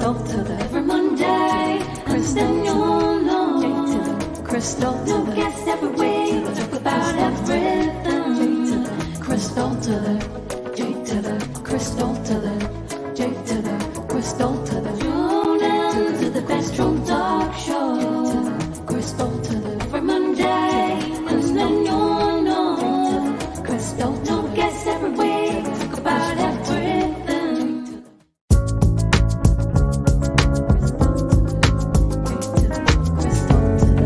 crystal to the every Monday, and then you'll know. J to the crystal to the guess every way, talk about everything. J to the crystal to the J to the crystal to the J to the crystal to the tune in to the best drunk talk show. J to the crystal to the every Monday, and then you'll know. J to the crystal to guess every way, talk about everything.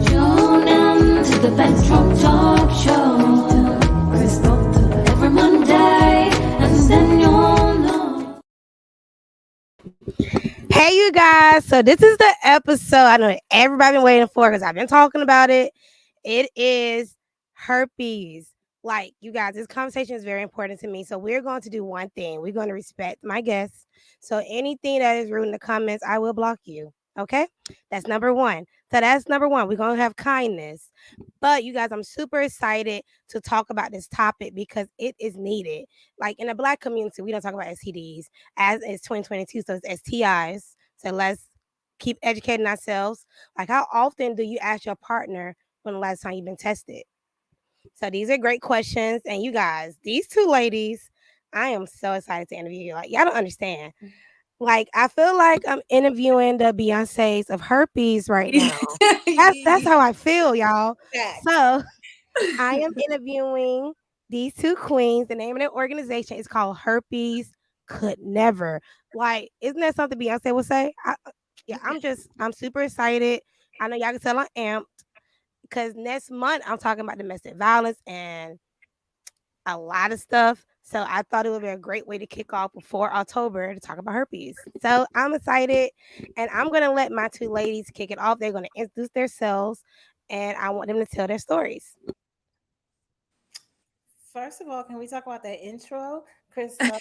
Tune in to the best drunk talk show. Every Monday, and then you'll know. Hey, you guys. So this is the episode I know everybody been waiting for because I've been talking about it. It is herpes. Like, you guys, this conversation is very important to me. So we're going to do one thing. We're going to respect my guests. So anything that is rude in the comments, I will block you. Okay? That's number one. So that's number one. We're going to have kindness. But you guys, I'm super excited to talk about this topic because it is needed. Like, in the Black community, we don't talk about STDs as it's 2022, so it's STIs. So let's keep educating ourselves. Like, how often do you ask your partner when the last time you've been tested? So these are great questions. And you guys, these two ladies, I am so excited to interview you. Like, y'all don't understand. Like, I feel like I'm interviewing the Beyoncés of herpes right now. That's how I feel, y'all. So I am interviewing these two queens. The name of their organization is called Herpes Could Never. Like, isn't that something Beyonce would say? I'm super excited. I know y'all can tell I'm amped because next month I'm talking about domestic violence and a lot of stuff. So I thought it would be a great way to kick off before October to talk about herpes. So I'm excited, and I'm going to let my two ladies kick it off. They're going to introduce themselves, and I want them to tell their stories. First of all, can we talk about that intro? Chris it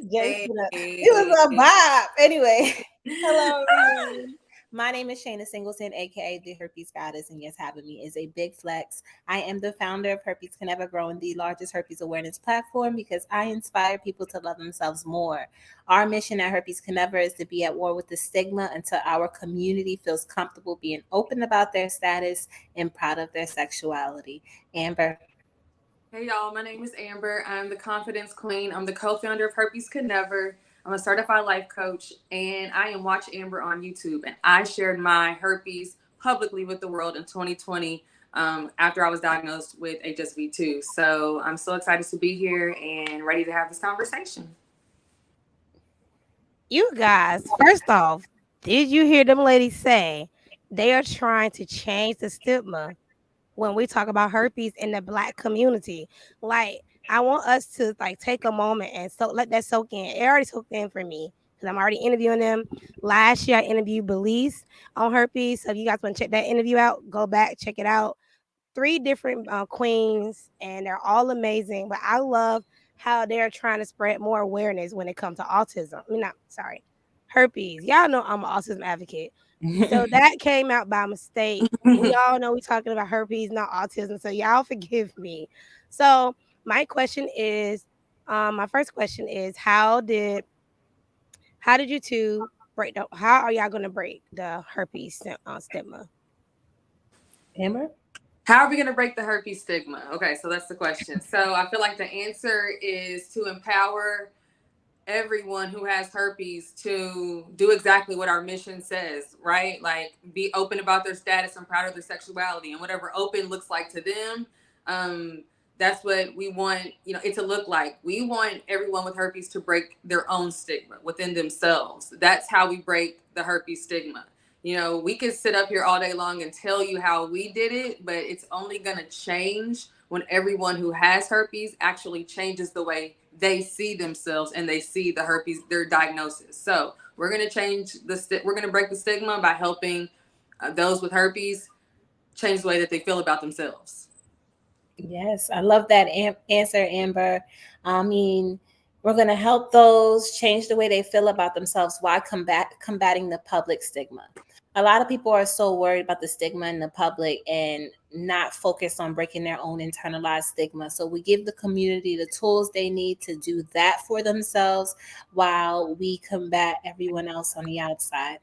was a bop. Anyway, hello, everyone. My name is Shana Singleton, aka the Herpes Goddess, and yes, having me is a big flex. I am the founder of Herpes Can Never Grow, the largest herpes awareness platform, because I inspire people to love themselves more. Our mission at Herpes Can Never is to be at war with the stigma until our community feels comfortable being open about their status and proud of their sexuality. Amber. Hey y'all, my name is Amber. I'm the confidence queen. I'm the co-founder of Herpes Could Never. I'm a certified life coach, and I am Watch Amber on YouTube. And I shared my herpes publicly with the world in 2020 after I was diagnosed with HSV2. So I'm so excited to be here and ready to have this conversation. You guys, first off, did you hear them ladies say they are trying to change the stigma when we talk about herpes in the Black community? Like, I want us to like take a moment and let that soak in. It already soaked in for me because I'm already interviewing them. Last year, I interviewed Belize on herpes. So if you guys want to check that interview out, go back, check it out. 3 different queens, and they're all amazing. But I love how they're trying to spread more awareness when it comes to autism. Herpes. Y'all know I'm an autism advocate. So that came out by mistake. We all know we're talking about herpes, not autism. So y'all forgive me. So my first question is, how did you two break the? How are y'all going to break the herpes stigma? Amber. How are we going to break the herpes stigma? Okay, so that's the question. So I feel like the answer is to empower everyone who has herpes to do exactly what our mission says, right? Like, be open about their status and proud of their sexuality, and whatever open looks like to them, that's what we want, it to look like. We want everyone with herpes to break their own stigma within themselves. That's how we break the herpes stigma. We could sit up here all day long and tell you how we did it, but it's only going to change when everyone who has herpes actually changes the way they see themselves and they see the herpes, their diagnosis. So we're going to we're going to break the stigma by helping those with herpes change the way that they feel about themselves. Yes, I love that answer, Amber. I mean, we're going to help those change the way they feel about themselves while combating the public stigma. A lot of people are so worried about the stigma in the public and not focused on breaking their own internalized stigma. So we give the community the tools they need to do that for themselves while we combat everyone else on the outside.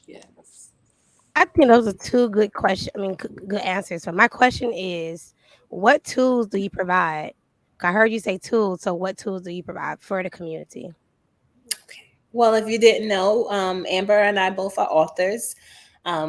Yes. I think those are two good questions. I mean, good answers. So my question is, what tools do you provide? I heard you say tools. So what tools do you provide for the community? Well, if you didn't know, Amber and I both are authors.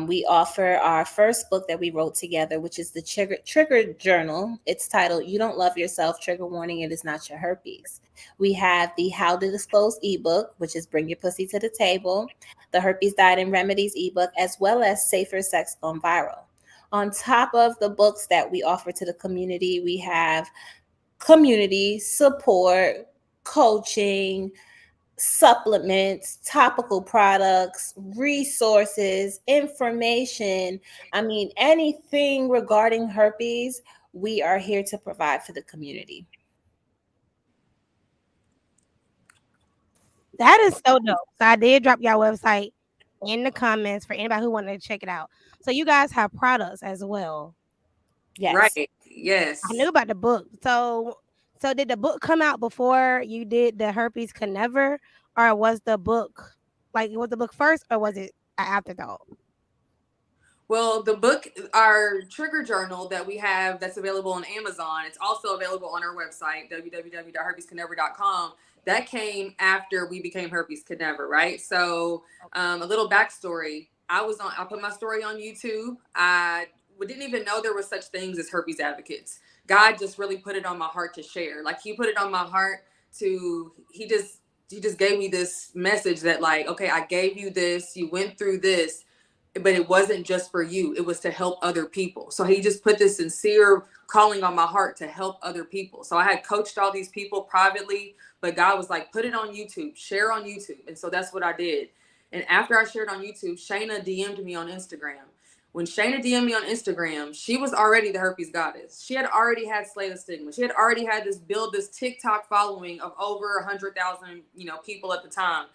We offer our first book that we wrote together, which is the Trigger Journal. It's titled "You Don't Love Yourself: Trigger Warning, It Is Not Your Herpes." We have the How to Disclose ebook, which is "Bring Your Pussy to the Table," the Herpes Diet and Remedies ebook, as well as "Safer Sex Gone Viral." On top of the books that we offer to the community, we have community support, coaching, supplements, topical products, resources, information. I mean, anything regarding herpes, we are here to provide for the community. That is so dope. So I did drop your website in the comments for anybody who wanted to check it out. So you guys have products as well. Yes. Right. I knew Yes. about the book. So did the book come out before you did the herpes can never, or was the book was the book first, or was it an afterthought? Well, the book, our trigger journal that we have that's available on Amazon, it's also available on our website, www.herpescanever.com. That came after we became Herpes Could Never, right? So, a little backstory. I put my story on YouTube. I didn't even know there was such things as herpes advocates. God just really put it on my heart to share. Like he put it on my heart he just gave me this message that like, okay, I gave you this, you went through this, but it wasn't just for you, it was to help other people. So he just put this sincere calling on my heart to help other people. So I had coached all these people privately, but God was like, put it on YouTube, share on YouTube. And so that's what I did. And after I shared on YouTube, Shana DM'd me on Instagram. When Shana DM'd me on Instagram, she was already the herpes goddess. She had already had Slay the Stigma. She had already had this TikTok following of over 100,000, people at the time.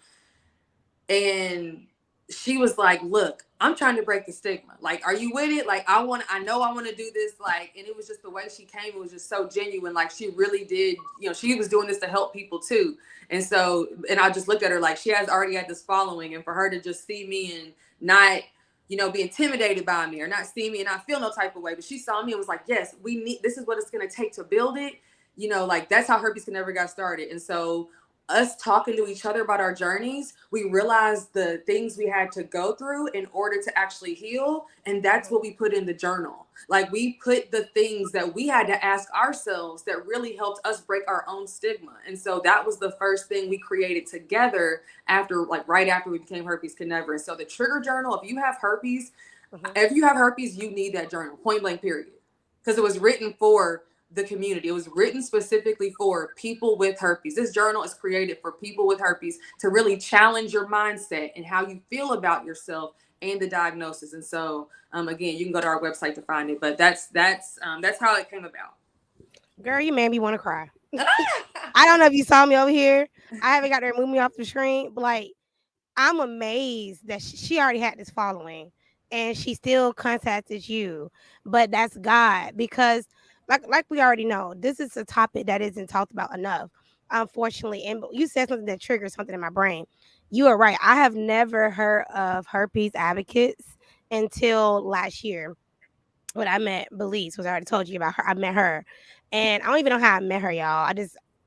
And she was like, look, I'm trying to break the stigma. Like, are you with it? Like, I know I want to do this. Like, and it was just the way she came. It was just so genuine. Like, she really did, she was doing this to help people too. And so, and I just looked at her like she has already had this following, and for her to just see me and not, be intimidated by me or not see me and not feel no type of way. But she saw me and was like, yes, this is what it's going to take to build it. Like that's how Herpes Can Never got started. And so us talking to each other about our journeys, we realized the things we had to go through in order to actually heal. And that's what we put in the journal. Like we put the things that we had to ask ourselves that really helped us break our own stigma. And so that was the first thing we created together right after we became Herpes Can Never. And so the trigger journal, if you have herpes, you need that journal, point blank, period. Because it was written for the community. It was written specifically for people with herpes. This journal is created for people with herpes to really challenge your mindset and how you feel about yourself and the diagnosis. And so, again, you can go to our website to find it. But that's how it came about. Girl, you made me want to cry. I don't know if you saw me over here. I haven't got to remove me off the screen, but I'm amazed that she already had this following and she still contacted you. But that's God, because like we already know, this is a topic that isn't talked about enough, unfortunately. And you said something that triggered something in my brain. You are right. I have never heard of herpes advocates until last year when I met Belize, because I already told you about her. I met her. And I don't even know how I met her, y'all.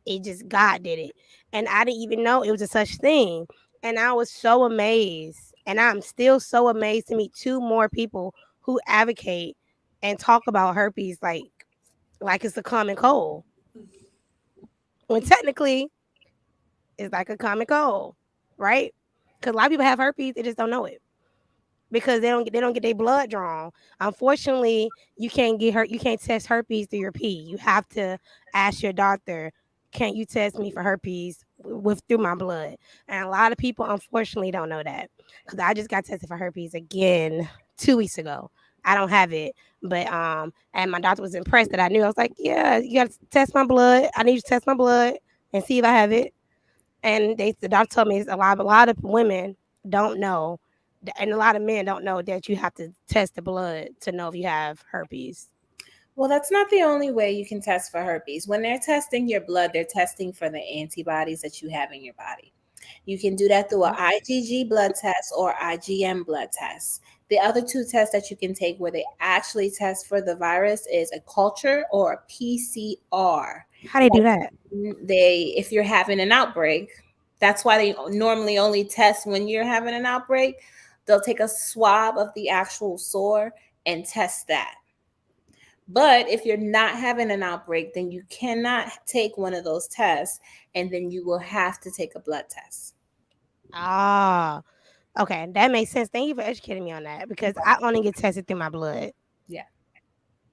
It just God did it. And I didn't even know it was a such thing. And I was so amazed. And I'm still so amazed to meet two more people who advocate and talk about herpes like it's a common cold. When technically it's like a common cold, right? Because a lot of people have herpes, they just don't know it, because they don't get their blood drawn. Unfortunately, you can't test herpes through your pee. You have to ask your doctor, can you test me for herpes with through my blood? And a lot of people unfortunately don't know that, because I just got tested for herpes again 2 weeks ago. I don't have it, but and my doctor was impressed that I knew. I was like, yeah, you got to test my blood. I need you to test my blood and see if I have it. And the doctor told me a lot of women don't know and a lot of men don't know that you have to test the blood to know if you have herpes. Well, that's not the only way you can test for herpes. When they're testing your blood, they're testing for the antibodies that you have in your body. You can do that through an IgG blood test or IgM blood test. The other two tests that you can take where they actually test for the virus is a culture or a PCR. How they do that? If you're having an outbreak, that's why they normally only test when you're having an outbreak. They'll take a swab of the actual sore and test that. But if you're not having an outbreak, then you cannot take one of those tests, and then you will have to take a blood test. Ah, okay, that makes sense. Thank you for educating me on that because I only get tested through my blood. Yeah.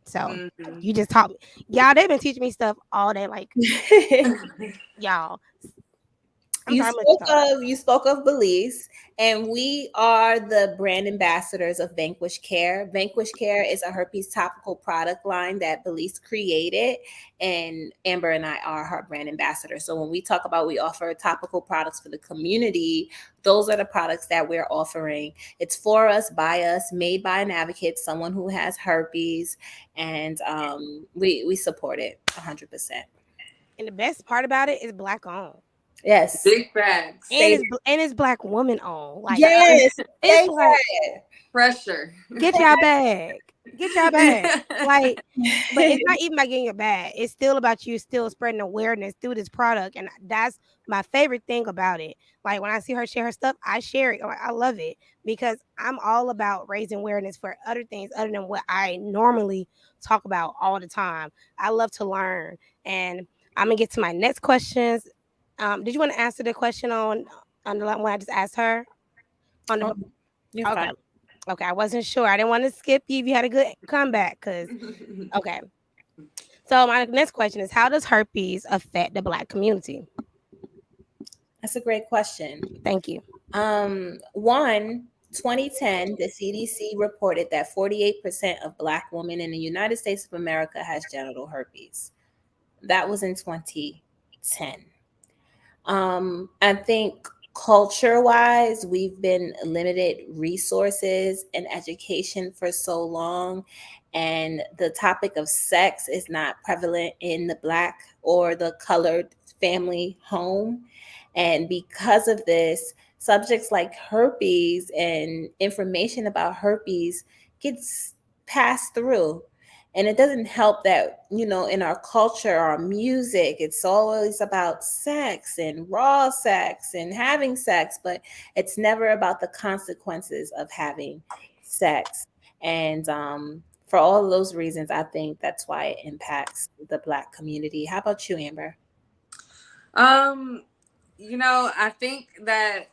So you just taught me, y'all. They've been teaching me stuff all day, like y'all. You spoke of Belize, and we are the brand ambassadors of Vanquish Care. Vanquish Care is a herpes topical product line that Belize created, and Amber and I are her brand ambassadors. So when we talk about we offer topical products for the community, those are the products that we're offering. It's for us, by us, made by an advocate, someone who has herpes, and we support it 100%. And the best part about it is Black owned. Yes. Big facts. And it's Black woman owned. Like, yes. It's like pressure. Get your bag. Get your bag. Like, but it's not even about getting your bag. It's still about you still spreading awareness through this product. And that's my favorite thing about it. Like, when I see her share her stuff, I share it. I love it because I'm all about raising awareness for other things other than what I normally talk about all the time. I love to learn. And I'm going to get to my next questions. Did you want to answer the question on the one I just asked her? Okay. Fine. Okay, I wasn't sure. I didn't want to skip you if you had a good comeback. Okay. So my next question is, how does herpes affect the Black community? That's a great question. Thank you. 2010, the CDC reported that 48% of Black women in the United States of America has genital herpes. That was in 2010. I think culture-wise, we've been limited resources and education for so long, and the topic of sex is not prevalent in the Black or the colored family home. And because of this, subjects like herpes and information about herpes gets passed through. And it doesn't help that, in our culture, our music, it's always about sex and raw sex and having sex, but it's never about the consequences of having sex. And for all of those reasons, I think that's why it impacts the Black community. How about you, Amber? I think that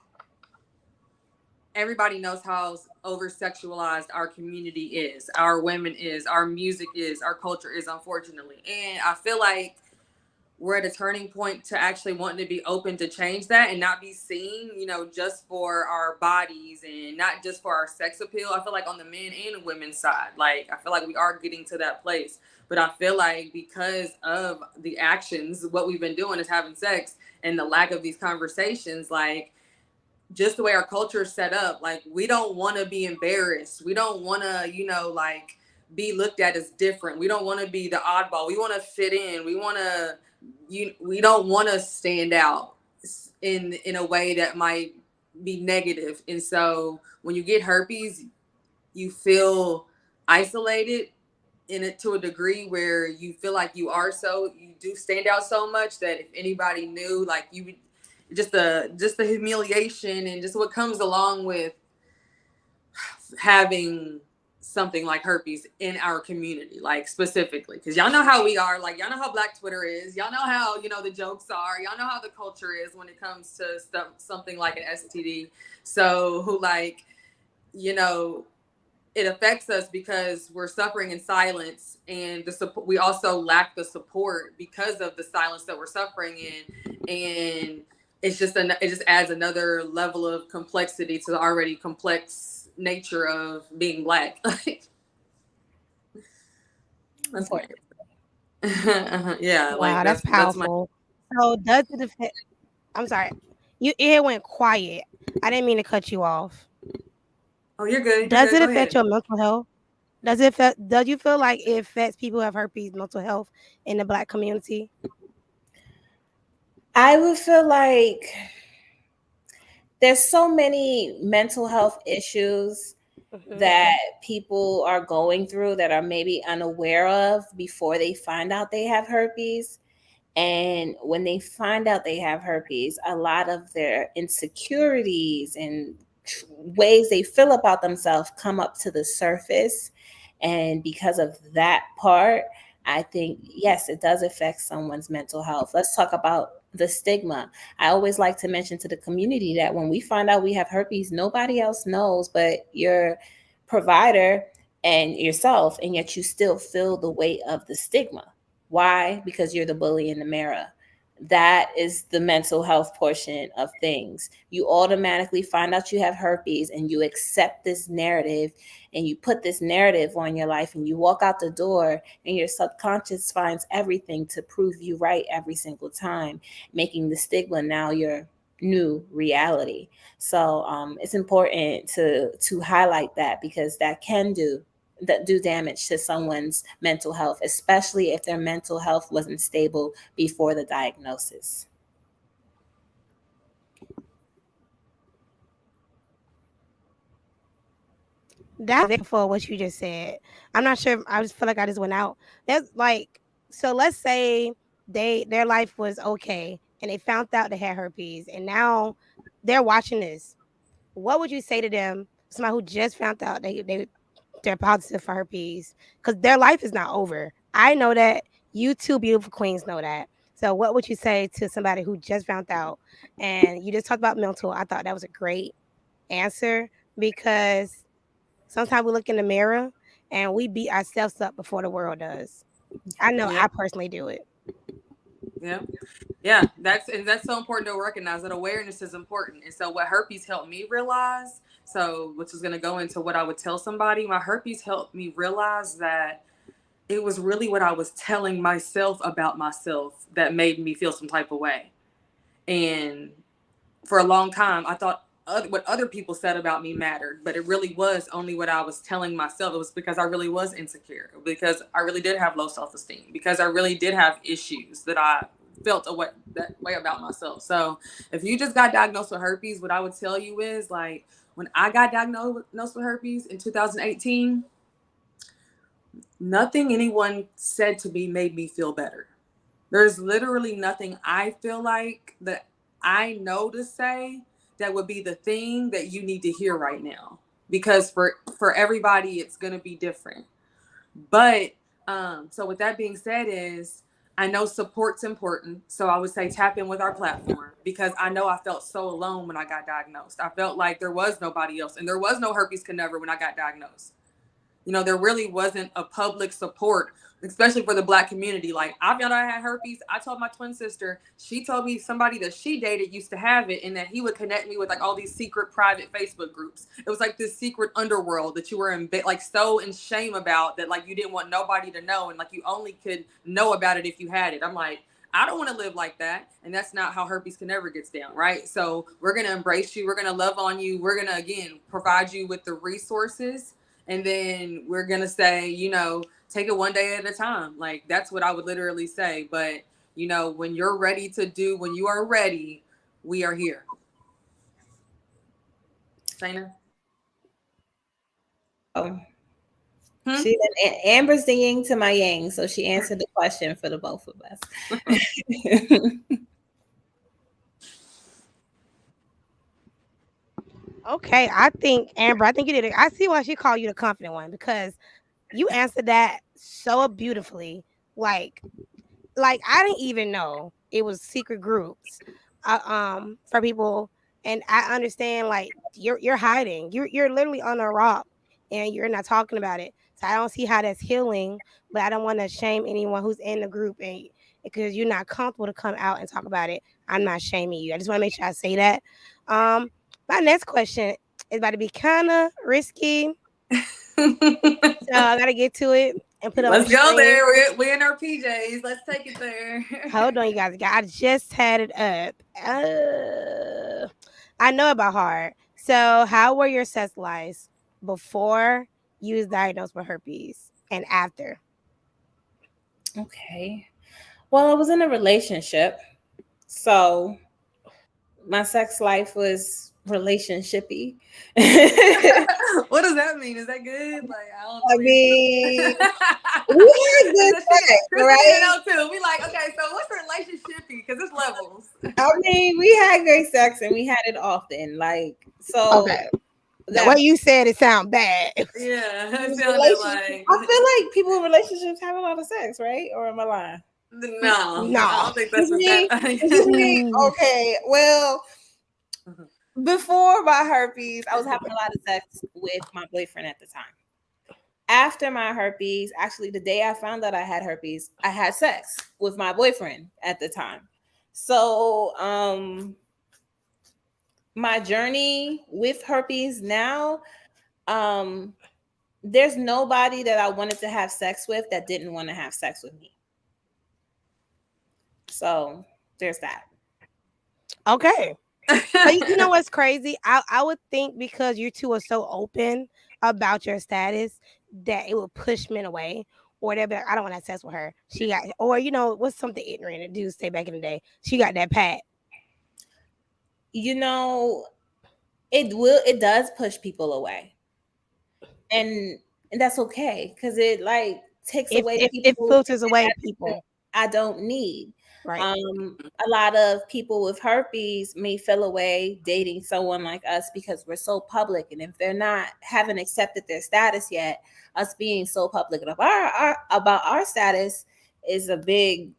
everybody knows how over-sexualized our community is, our women is, our music is, our culture is, unfortunately. And I feel like we're at a turning point to actually wanting to be open to change that and not be seen, just for our bodies and not just for our sex appeal. I feel like on the men and women's side, I feel like we are getting to that place. But I feel like because of the actions, what we've been doing is having sex, and the lack of these conversations, just the way our culture is set up, we don't want to be embarrassed. We don't want to, be looked at as different. We don't want to be the oddball. We want to fit in. We don't want to stand out in a way that might be negative. And so when you get herpes, you feel isolated to a degree where you feel like you do stand out so much that if anybody knew, you would, just the humiliation and just what comes along with having something like herpes in our community, specifically, because y'all know how we are, y'all know how Black Twitter is, y'all know how the jokes are, y'all know how the culture is when it comes to something like an STD. So it affects us because we're suffering in silence, and we also lack the support because of the silence that we're suffering in, and it just adds another level of complexity to the already complex nature of being Black. That's weird. Yeah. Wow, that's powerful. So does it affect? I'm sorry, your ear went quiet. I didn't mean to cut you off. Oh, you're good. Does it Go affect ahead. your mental health? Does you feel like it affects people who have herpes mental health in the Black community? I would feel like there's so many mental health issues Mm-hmm. that people are going through that are maybe unaware of before they find out they have herpes. And when they find out they have herpes, a lot of their insecurities and ways they feel about themselves come up to the surface. And because of that part, I think, yes, it does affect someone's mental health. Let's talk about the stigma. I always like to mention to the community that when we find out we have herpes, nobody else knows but your provider and yourself, and yet you still feel the weight of the stigma. Why? Because you're the bully in the mirror. That is the mental health portion of things. You automatically find out you have herpes and you accept this narrative and you put this narrative on your life and you walk out the door and your subconscious finds everything to prove you right every single time, making the stigma now your new reality. So it's important to highlight that, because that can do damage to someone's mental health, especially if their mental health wasn't stable before the diagnosis. That's very for what you just said. I'm not sure. I just feel like I just went out. That's like, so let's say their life was okay and they found out they had herpes and now they're watching this. What would you say to them? Somebody who just found out they're positive for herpes, because their life is not over. I know that. You two beautiful queens know that. So what would you say to somebody who just found out? And you just talked about mental. I thought that was a great answer, because sometimes we look in the mirror and we beat ourselves up before the world does. I know Yeah. I personally do it. Yeah. Yeah, that's so important to recognize that awareness is important. And so what herpes helped me realize, so which is going to go into what I would tell somebody, my herpes helped me realize that it was really what I was telling myself about myself that made me feel some type of way. And for a long time, I thought what other people said about me mattered, but it really was only what I was telling myself. It was because I really was insecure, because I really did have low self-esteem, because I really did have issues that I felt that way about myself. So if you just got diagnosed with herpes, what I would tell you is, like, when I got diagnosed with herpes in 2018, nothing anyone said to me made me feel better. There's literally nothing I feel like that I know to say that would be the thing that you need to hear right now. Because for everybody it's gonna be different. But so with that being said, is I know support's important. So I would say tap in with our platform, because I know I felt so alone when I got diagnosed. I felt like there was nobody else, and there was no herpes canaver when I got diagnosed. There really wasn't a public support, especially for the Black community. Like, I found out I had herpes. I told my twin sister. She told me somebody that she dated used to have it, and that he would connect me with, like, all these secret private Facebook groups. It was like this secret underworld that you were in, like, so in shame about, that, like, you didn't want nobody to know, and, like, you only could know about it if you had it. I'm like, I don't want to live like that. And that's not how herpes can ever gets down, right? So we're going to embrace you. We're going to love on you. We're going to, again, provide you with the resources. And then we're going to say, take it one day at a time. Like, that's what I would literally say. But, when you're ready when you are ready, we are here. Shana? Oh, Hmm? Amber's the yin to my yang, so she answered the question for the both of us. Okay, I think Amber, I think you did it. I see why she called you the confident one, because you answered that so beautifully. Like, I didn't even know it was secret groups, for people, and I understand, like, you're hiding. You're literally on a rock and you're not talking about it. So I don't see how that's healing, but I don't want to shame anyone who's in the group, and because you're not comfortable to come out and talk about it. I'm not shaming you. I just want to make sure I say that. Um, my next question is about to be kind of risky, so I gotta get to it and put it on the Let's go screen. there. We're in our PJs. Let's take it there. Hold on, you guys. I just had it up. I know about heart. So, how were your sex lives? before you was diagnosed with herpes and after. Okay. Well, I was in a relationship, so my sex life was relationshipy. I What does that mean? Is that good? Like, I don't know. mean, we had good sex, Kristen need to right? know too. We like, okay, so what's relationshipy? Because it's levels. I mean, we had great sex and we had it often. Like, so Okay. The that way you said it sound bad. Yeah, it sounded relationship. like I feel like people in relationships have a lot of sex, right? Or am I lying? no. No. I don't think Is that's what me? that. Is me? Okay. Well, before my herpes, I was having a lot of sex with my boyfriend at the time. After my herpes, actually, the day I found out I had herpes, I had sex with my boyfriend at the time. So, my journey with herpes now, um, there's nobody that I wanted to have sex with that didn't want to have sex with me. So, there's that. Okay. But you know what's crazy? I would think because you two are so open about your status that it would push men away. Or they'll be like, I don't want to have sex with her. She got, or what's something ignorant that dudes say back in the day? She got that pat. You know, it does push people away. And that's okay because it like takes If away it people filters away people, I don't need. right? A lot of people with herpes may feel away dating someone like us because we're so public, and if they're not haven't accepted their status yet, us being so public about our status is a big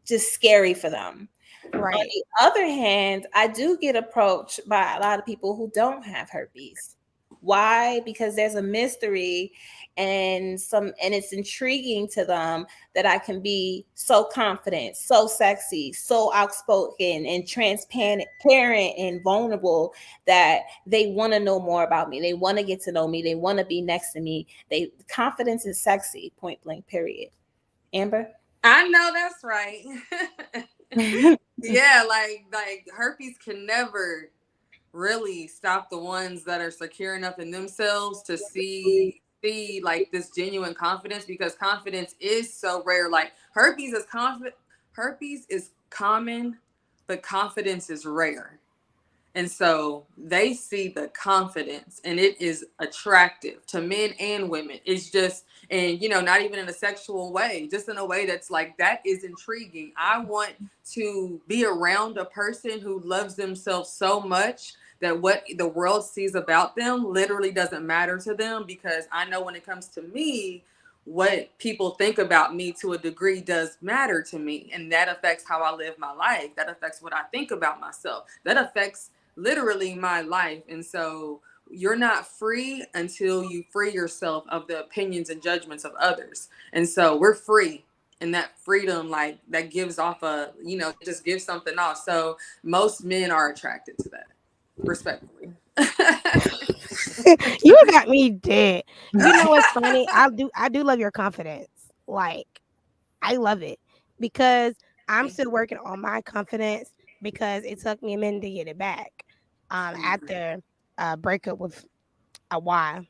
just scary for them. On Right. the other hand, I do get approached by a lot of people who don't have herpes. Why? Because there's a mystery and it's intriguing to them that I can be so confident, so sexy, so outspoken and transparent and vulnerable that they want to know more about me. They want to get to know me. They want to be next to me. Confidence is sexy, point blank, period. Amber? I know that's right. Yeah, like herpes can never really stop the ones that are secure enough in themselves to see like this genuine confidence, because confidence is so rare. Like herpes is common, but confidence is rare. And so they see the confidence and it is attractive to men and women. It's just, and not even in a sexual way, just in a way that's like, that is intriguing. I want to be around a person who loves themselves so much that what the world sees about them literally doesn't matter to them, because I know when it comes to me, what people think about me to a degree does matter to me. And that affects how I live my life. That affects what I think about myself. That affects literally my life. And so you're not free until you free yourself of the opinions and judgments of others. And so we're free. And that freedom, like, that gives off just gives something off. So most men are attracted to that, respectfully. You got me dead. You know what's funny? I do love your confidence. Like, I love it because I'm still working on my confidence because it took me a minute to get it back. After a breakup with a Y.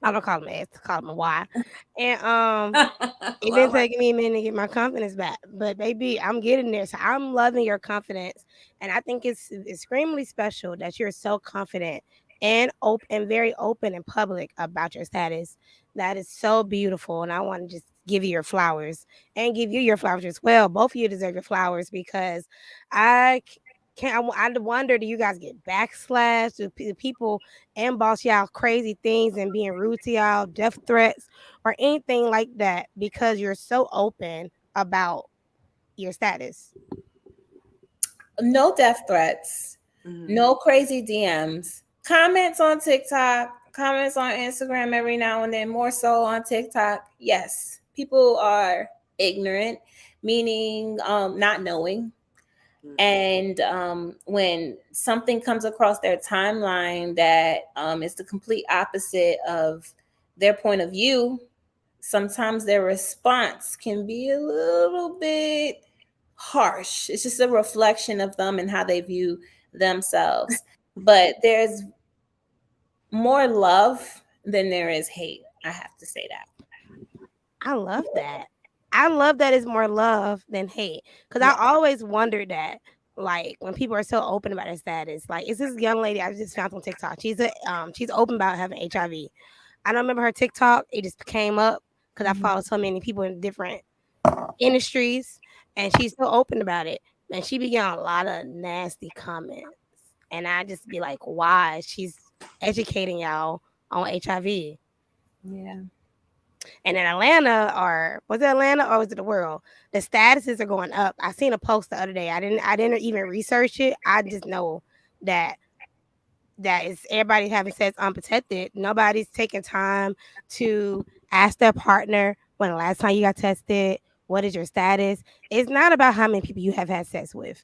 I don't call him an ex, call him a Y. And it been taking me a minute to get my confidence back. But baby, I'm getting there. So I'm loving your confidence. And I think it's extremely special that you're so confident and open and very open and public about your status. That is so beautiful. And I want to just give you your flowers and give you your flowers as well. Both of you deserve your flowers because I can't. I wonder, do you guys get backslash? Do people inbox y'all crazy things and being rude to y'all, death threats, or anything like that because you're so open about your status? No death threats, no crazy DMs, comments on TikTok, comments on Instagram every now and then, more so on TikTok. Yes, people are ignorant, meaning not knowing. And when something comes across their timeline that is the complete opposite of their point of view, sometimes their response can be a little bit harsh. It's just a reflection of them and how they view themselves. But there's more love than there is hate. I have to say that. I love that. I love that it's more love than hate. Because I Yeah. always wondered that, like, when people are so open about their status. Like, it's this young lady I just found on TikTok. She's open about having HIV. I don't remember her TikTok. It just came up because I Mhm. follow so many people in different industries, and she's so open about it. And she be getting a lot of nasty comments, and I just be like, why? She's educating y'all on HIV. Yeah. And in Atlanta, or was it Atlanta or was it the world? The statuses are going up. I seen a post the other day. I didn't even research it. I just know that is everybody having sex unprotected. Nobody's taking time to ask their partner when the last time you got tested, what is your status. It's not about how many people you have had sex with.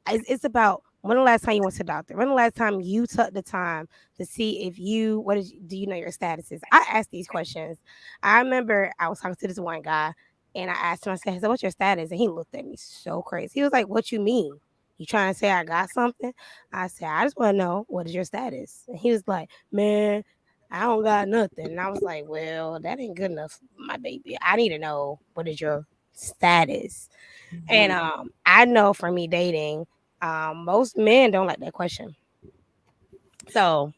It's about when the last time you went to the doctor, when the last time you took the time to see if you do you know your status is. I ask these questions. I remember I was talking to this one guy, and I asked him, I said, so what's your status? And he looked at me so crazy. He was like, what you mean? You trying to say I got something? I said, I just want to know, what is your status? And he was like, man, I don't got nothing. And I was like, well, that ain't good enough, my baby. I need to know, what is your status? And I know for me dating, most men don't like that question. So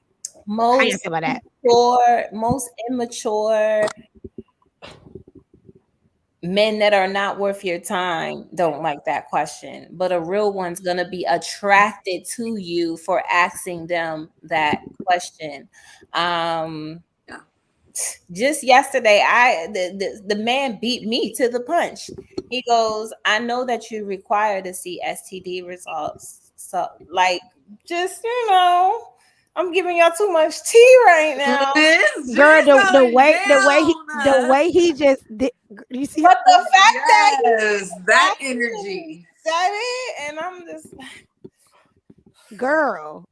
how you Most feel about that? most immature men that are not worth your time don't like that question, but a real one's gonna be attracted to you for asking them that question. Um, Yeah. just yesterday, the man beat me to the punch. He goes, "I know that you require to see STD results, so like, just I'm giving y'all too much tea right now." It's Girl, just going the down. way he just did, you see But the fact that he Yes, that energy. said it, and I'm just girl,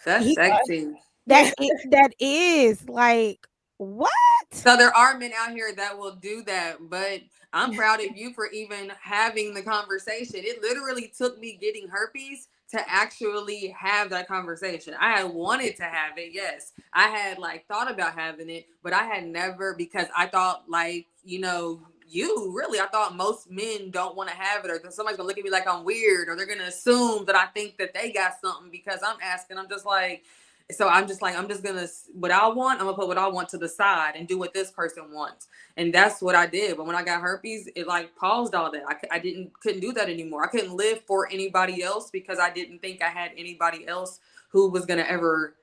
That's he sexy. that is like, what? So there are men out here that will do that, but I'm proud of you for even having the conversation. It literally took me getting herpes to actually have that conversation. I had wanted to have it, yes. I had like thought about having it, but I had never, because I thought like, you really, I thought most men don't want to have it, or that somebody's gonna look at me like I'm weird, or they're gonna assume that I think that they got something because I'm asking. I'm just like, so I'm just like, I'm just gonna, what I want, I'm gonna put what I want to the side and do what this person wants. And that's what I did. But when I got herpes, it like paused all that. I couldn't do that anymore. I couldn't live for anybody else because I didn't think I had anybody else who was gonna ever,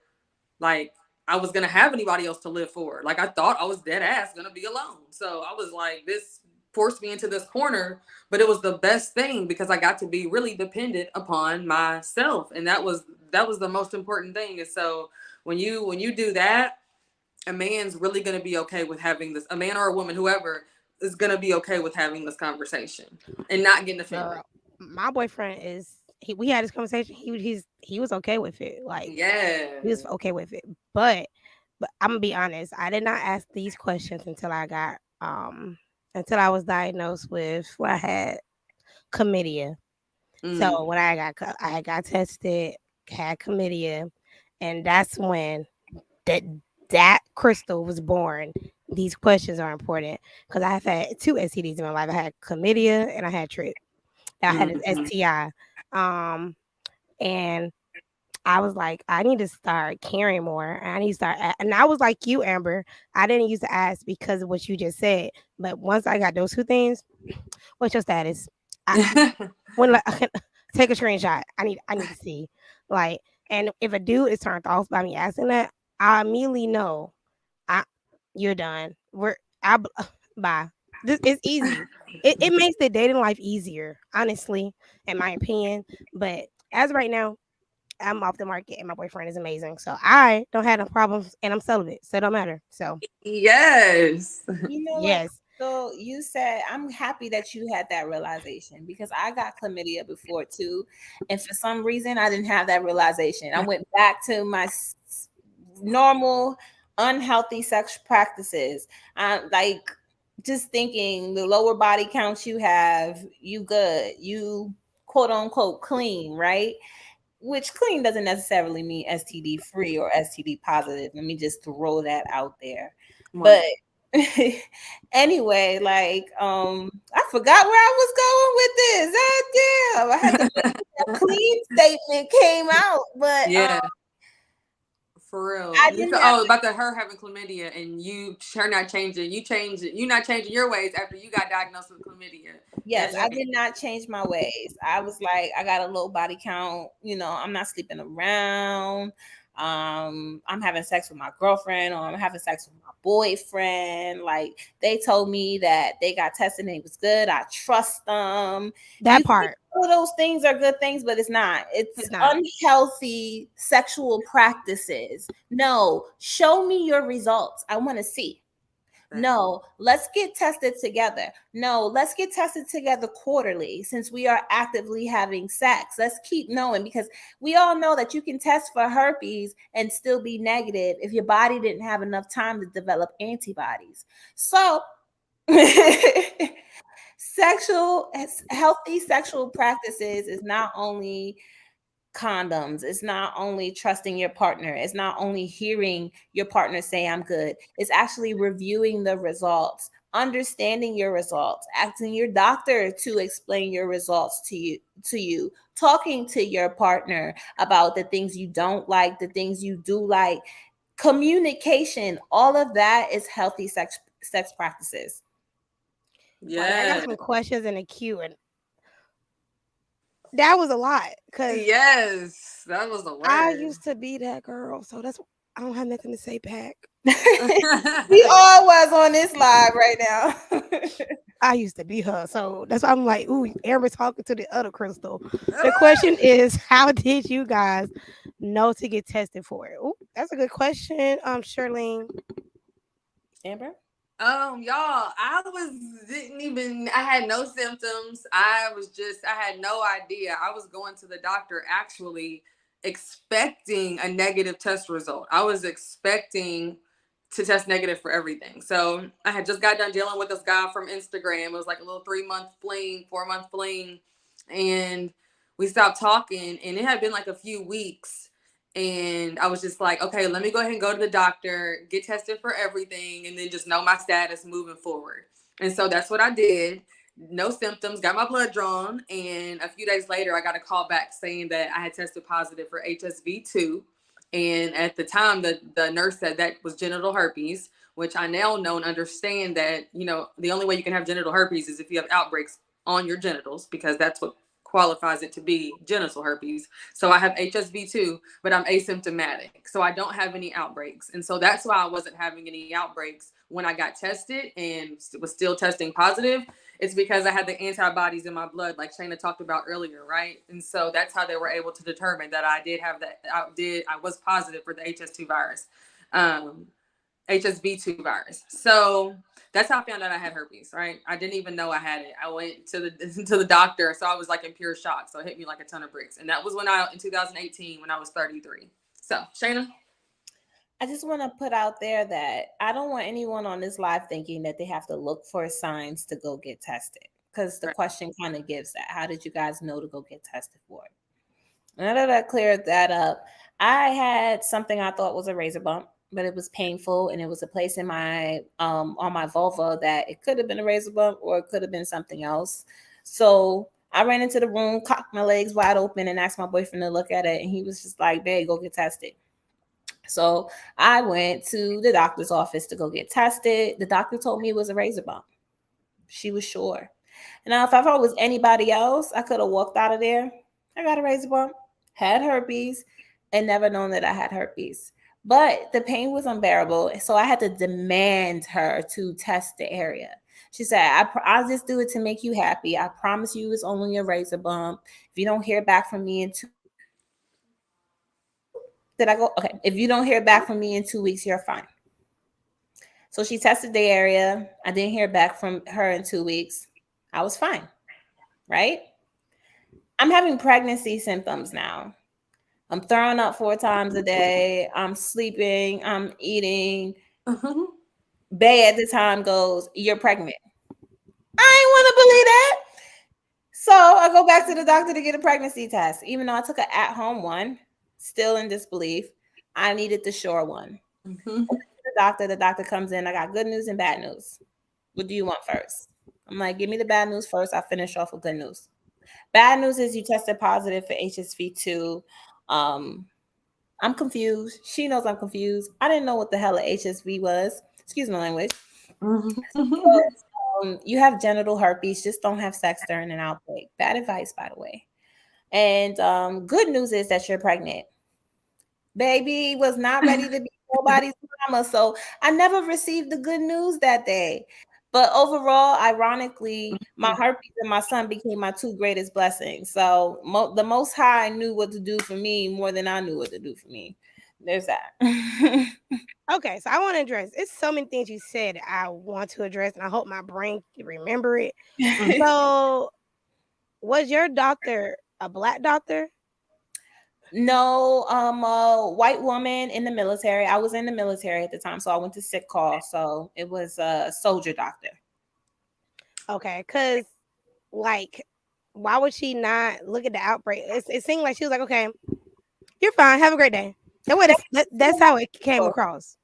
like, I was gonna have anybody else to live for. Like, I thought I was dead ass gonna be alone. So I was like, this forced me into this corner, but it was the best thing because I got to be really dependent upon myself. And that was the most important thing. And so when you do that, a man's really gonna be okay with having this, a man or a woman, whoever is gonna be okay with having this conversation and not getting offended. Girl, my boyfriend we had this conversation. He was okay with it. Like, Yeah. he was okay with it. But I'm gonna be honest. I did not ask these questions until I was diagnosed with I had chlamydia. So when I got tested, had chlamydia, and that's when that crystal was born. These questions are important because I've had two STDs in my life. I had chlamydia and I had trip. I had an Mhm. STI. Um, and I was like, I need to start caring more. I need to and I was like you, Amber. I didn't used to ask because of what you just said. But once I got those two things, what's your status? I when like, take a screenshot. I need to see. Like, and if a dude is turned off by me asking that, I immediately know I you're done. Bye. This is easy. It makes the dating life easier, honestly, in my opinion. But as of right now, I'm off the market and my boyfriend is amazing. So I don't have no problems and I'm celibate. So it don't matter. So Yes. You know what? yes. So you said, I'm happy that you had that realization because I got chlamydia before too. And for some reason, I didn't have that realization. I went back to my normal, unhealthy sex practices. Like just thinking the lower body counts you have, you good, you quote unquote clean, right? which clean doesn't necessarily mean STD free or STD positive. Let me just throw that out there. But anyway, like I forgot where I was going with this. Oh, damn, I had to make sure a clean statement came out, but yeah. For real. I didn't have About her having chlamydia and her not changing. You not changing your ways after you got diagnosed with chlamydia. Yes, I did not change my ways. I was like, I got a low body count. You know, I'm not sleeping around. I'm having sex with my girlfriend, or I'm having sex with my boyfriend. Like, they told me that they got tested and it was good. I trust them. That part. All of those things are good things, but it's not. It's not. Unhealthy sexual practices. No, show me your results. I want to see. No, let's get tested together. No, let's get tested together quarterly since we are actively having sex. Let's keep knowing, because we all know that you can test for herpes and still be negative if your body didn't have enough time to develop antibodies. So healthy sexual practices is not only condoms, it's not only trusting your partner, it's not only hearing your partner say I'm good, it's actually reviewing the results, understanding your results, asking your doctor to explain your results to you, talking to your partner about the things you don't like, the things you do like, communication. All of that is healthy sex practices. Yeah, I got some questions in the queue, and that was a lot. Cause yes, that was the word. I used to be that girl, so I don't have nothing to say back. We all was on this live right now. I used to be her, so that's why I'm like, ooh, Amber's talking to the other Crystal. The question is, how did you guys know to get tested for it? Ooh, that's a good question, Shirlene. Amber? Y'all, I had no symptoms. I had no idea. I was going to the doctor actually expecting a negative test result. I was expecting to test negative for everything. So I had just got done dealing with this guy from Instagram. It was like a little 3-month fling, 4-month fling. And we stopped talking, and it had been like a few weeks. And I was just like, okay, let me go ahead and go to the doctor, get tested for everything, and then just know my status moving forward. And so that's what I did. No symptoms, got my blood drawn. And a few days later, I got a call back saying that I had tested positive for HSV2. And at the time, the nurse said that was genital herpes, which I now know and understand that, the only way you can have genital herpes is if you have outbreaks on your genitals, because that's what qualifies it to be genital herpes. So I have HSV2, but I'm asymptomatic. So I don't have any outbreaks. And so that's why I wasn't having any outbreaks when I got tested and was still testing positive. It's because I had the antibodies in my blood, like Shana talked about earlier, right? And so that's how they were able to determine that I did have that. I was positive for the HS2 virus, HSV2 virus. So that's how I found out I had herpes, right? I didn't even know I had it. I went to the doctor, so I was like in pure shock. So it hit me like a ton of bricks. And that was in 2018 when I was 33. So, Shana? I just want to put out there that I don't want anyone on this live thinking that they have to look for signs to go get tested, because the question kind of gives that. How did you guys know to go get tested for it? Now that I cleared that up, I had something I thought was a razor bump, but it was painful, and it was a place in my on my vulva that it could have been a razor bump or it could have been something else. So I ran into the room, cocked my legs wide open, and asked my boyfriend to look at it, and he was just like, "Babe, go get tested." So I went to the doctor's office to go get tested. The doctor told me it was a razor bump. She was sure. And now, if I was anybody else, I could have walked out of there. I got a razor bump, had herpes, and never known that I had herpes. But the pain was unbearable, so I had to demand her to test the area. She said, I'll just do it to make you happy. I promise you it's only a razor bump. If you don't hear back from me in 2 Did I go? Okay. If you don't hear back from me in 2 weeks, you're fine. So she tested the area. I didn't hear back from her in 2 weeks. I was fine. Right? I'm having pregnancy symptoms now. I'm throwing up 4 times a day. I'm sleeping. I'm eating. Bae at the time goes, "You're pregnant." I ain't want to believe that. So I go back to the doctor to get a pregnancy test. Even though I took an at-home one, still in disbelief. I needed the sure one. Mhm. The doctor comes in. I got good news and bad news. What do you want first? I'm like, give me the bad news first. I'll finish off with good news. Bad news is you tested positive for HSV2. Um, I'm confused. She knows I'm confused. I didn't know what the hell a HSV was. Excuse my language. Mhm. You have genital herpes. Just don't have sex during an outbreak. Bad advice, by the way. And good news is that you're pregnant. Baby was not ready to be nobody's mama. So I never received the good news that day. But overall, ironically, my herpes and my son became my two greatest blessings. So the Most High knew what to do for me more than I knew what to do for me. There's that. Okay, so I want to address. It's so many things you said I want to address, and I hope my brain can remember it. So, was your doctor a black doctor? No, a white woman in the military. I was in the military at the time, so I went to sick call. So it was a soldier doctor. Okay, because like, why would she not look at the outbreak? It seemed like she was like, okay, you're fine. Have a great day. That's how it came across.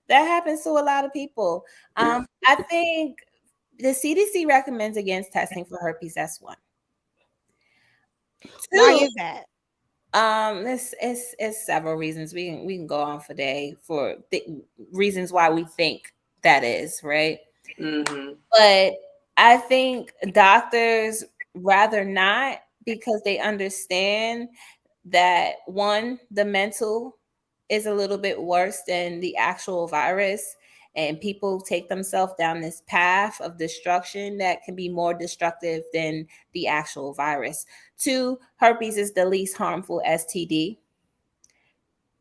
That happens to a lot of people. I think the CDC recommends against testing for herpes. That's one. Why Two, is that? it's several reasons. We can go on for day for reasons why we think that is right. Mhm. But I think doctors rather not because they understand that one, the mental is a little bit worse than the actual virus. And people take themselves down this path of destruction that can be more destructive than the actual virus. Two, herpes is the least harmful STD.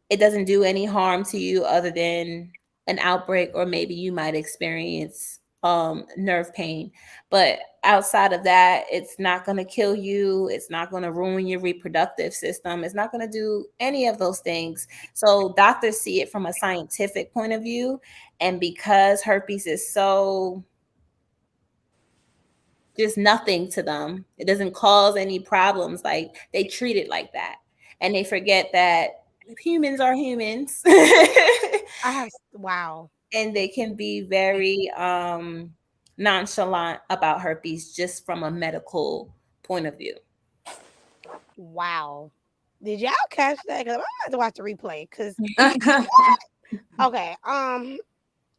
It doesn't do any harm to you other than an outbreak, or maybe you might experience nerve pain. But outside of that, it's not going to kill you. It's not going to ruin your reproductive system. It's not going to do any of those things. So doctors see it from a scientific point of view. And because herpes is so just nothing to them, it doesn't cause any problems. Like they treat it like that. And they forget that humans are humans. Wow. And they can be very nonchalant about herpes just from a medical point of view. Wow. Did y'all catch that? Because I'm gonna have to watch the replay. Because okay, I'm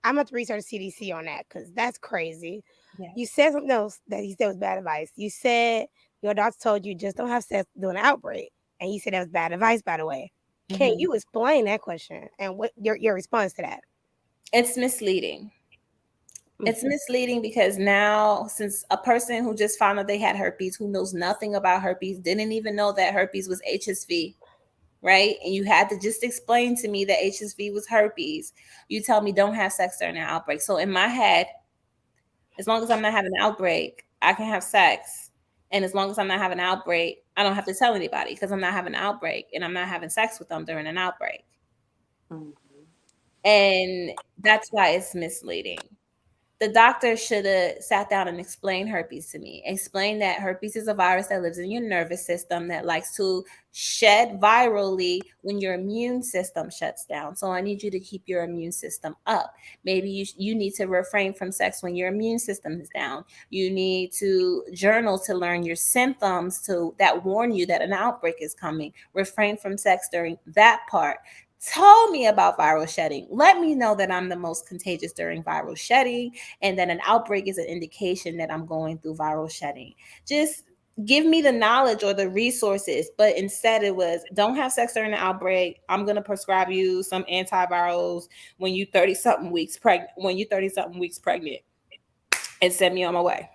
gonna have to research CDC on that because that's crazy. Yes. You said something else that you said was bad advice. You said your doctor told you just don't have sex during an outbreak, and you said that was bad advice. By the way, can Mhm. you explain that question and what your response to that? It's misleading. It's Mhm. misleading because now, since a person who just found out they had herpes, who knows nothing about herpes, didn't even know that herpes was HSV, right? And you had to just explain to me that HSV was herpes. You tell me don't have sex during an outbreak. So in my head, as long as I'm not having an outbreak, I can have sex. And as long as I'm not having an outbreak, I don't have to tell anybody because I'm not having an outbreak and I'm not having sex with them during an outbreak. Mhm. And that's why it's misleading. The doctor should have sat down and explained herpes to me. Explain that herpes is a virus that lives in your nervous system that likes to shed virally when your immune system shuts down. So I need you to keep your immune system up. Maybe you need to refrain from sex when your immune system is down. You need to journal to learn your symptoms to that warn you that an outbreak is coming. Refrain from sex during that part. Told me about viral shedding. Let me know that I'm the most contagious during viral shedding and that an outbreak is an indication that I'm going through viral shedding. Just give me the knowledge or the resources, but instead it was don't have sex during the outbreak. I'm going to prescribe you some antivirals when you 30 something weeks pregnant, and send me on my way.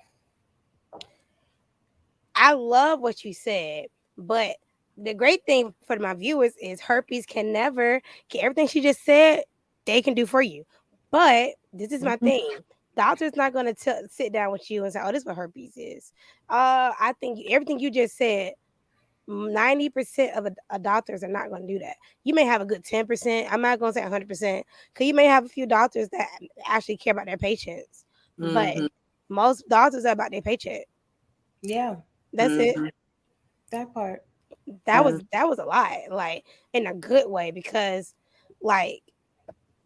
I love what you said, but the great thing for my viewers is herpes can never get everything she just said. They can do for you, but this is my thing. Doctor's not going to sit down with you and say, "Oh, this is what herpes is." I think everything you just said. 90% of doctors are not going to do that. You may have a good 10%. I'm not going to say 100% because you may have a few doctors that actually care about their patients, but Mhm. most doctors are about their paycheck. Yeah. That's it. That part. That was a lot, like in a good way, because like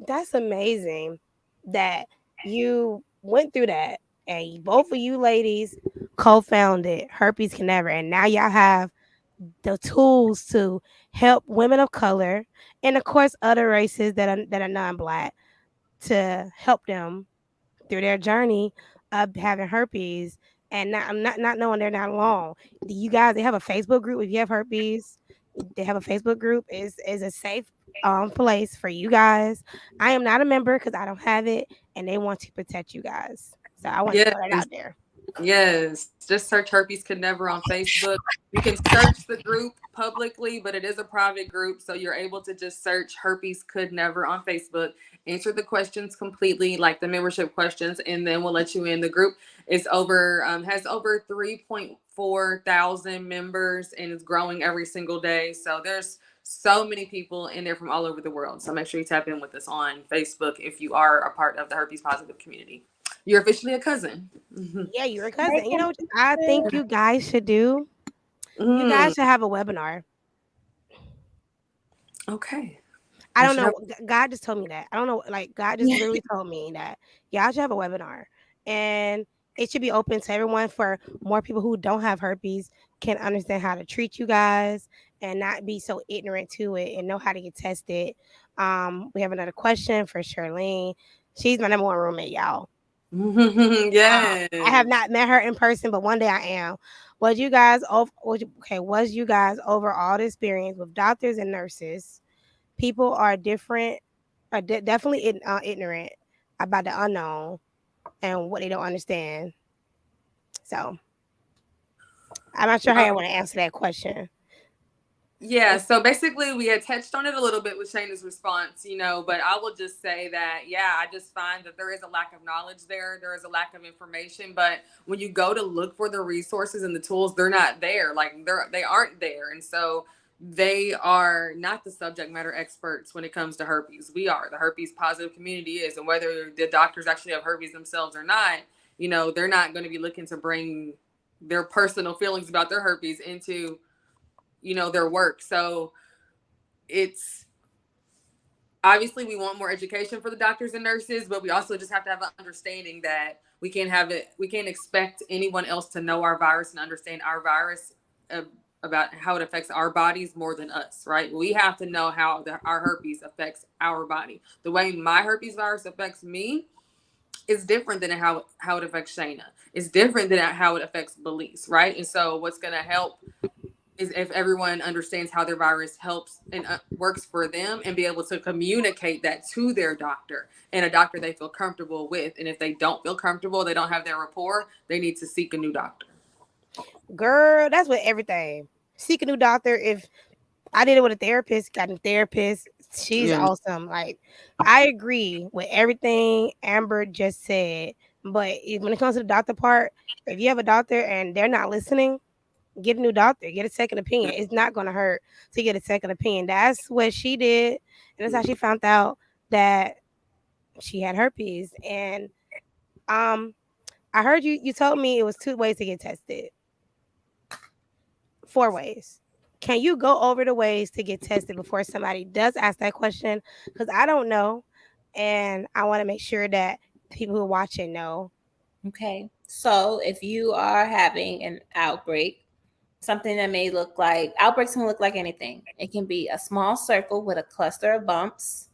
that's amazing that you went through that, and both of you ladies co-founded Herpes Can Never, and now y'all have the tools to help women of color and of course other races that are non-black, to help them through their journey of having herpes, and not knowing they're not alone. Do you guys, they have a Facebook group if you have herpes? They have a Facebook group. Is a safe place for you guys. I am not a member because I don't have it, and they want to protect you guys. So I want to Yes. throw that out there. Yes, just search Herpes Could Never on Facebook. You can search the group publicly, but it is a private group, so you're able to just search Herpes Could Never on Facebook. Answer the questions completely, like the membership questions, and then we'll let you in. The group is over has over 3.4 thousand members and is growing every single day. So there's so many people in there from all over the world. So make sure you tap in with us on Facebook if you are a part of the herpes positive community. You're officially a cousin. Yeah, you're a cousin. You know what I think you guys should do? You Mm, guys should have a webinar. okay. I We don't should have. know. God just told me that. I don't know. Like God just literally told me that y'all should have a webinar, and it should be open to everyone, for more people who don't have herpes can understand how to treat you guys and not be so ignorant to it and know how to get tested. We have another question for Charlene. She's my number one roommate, y'all. I have Yes. not met her in person, but one day I am. Was you guys was you guys over all the experience with doctors and nurses? People are different, are definitely ignorant about the unknown and what they don't understand. So I'm not sure how I want to answer that question. Yeah, so basically we had touched on it a little bit with Shana's response, but I will just say that, yeah, I just find that there is a lack of knowledge there. There is a lack of information, but when you go to look for the resources and the tools, they're not there. Like they aren't there. And so they are not the subject matter experts when it comes to herpes. We are. The herpes positive community is, and whether the doctors actually have herpes themselves or not, they're not going to be looking to bring their personal feelings about their herpes into their work. So it's obviously we want more education for the doctors and nurses, but we also just have to have an understanding that we can't expect anyone else to know our virus and understand our virus, about how it affects our bodies more than us, right? We have to know how our herpes affects our body. The way my herpes virus affects me is different than how it affects Shana. It's different than how it affects Belize, right? And so what's going to help is if everyone understands how their virus helps and works for them, and be able to communicate that to their doctor, and a doctor they feel comfortable with. And if they don't feel comfortable, they don't have their rapport, they need to seek a new doctor. Girl, that's with everything. Seek a new doctor. If I did it with a therapist, got a therapist. She's Yeah. awesome. Like, I agree with everything Amber just said. But when it comes to the doctor part, if you have a doctor and they're not listening, get a new doctor, get a second opinion. It's not going to hurt to get a second opinion. That's what she did. And that's how she found out that she had herpes. And I heard you told me it was 2 ways to get tested. 4 ways. Can you go over the ways to get tested before somebody does ask that question? Because I don't know. And I want to make sure that people who are watching know. Okay. So if you are having an outbreak, something that may look like outbreaks can look like anything. It can be a small circle with a cluster of bumps.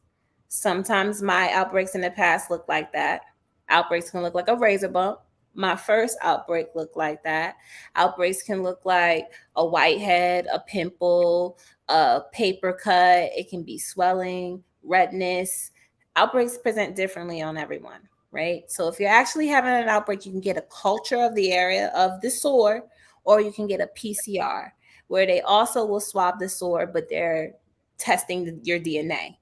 Sometimes my outbreaks in the past look like that. Outbreaks can look like a razor bump. My first outbreak looked like that. Outbreaks can look like a whitehead, a pimple, a paper cut. It can be swelling, redness. Outbreaks present differently on everyone, right? So if you're actually having an outbreak, you can get a culture of the area of the sore, or you can get a PCR, where they also will swab the sore, but they're testing your DNA.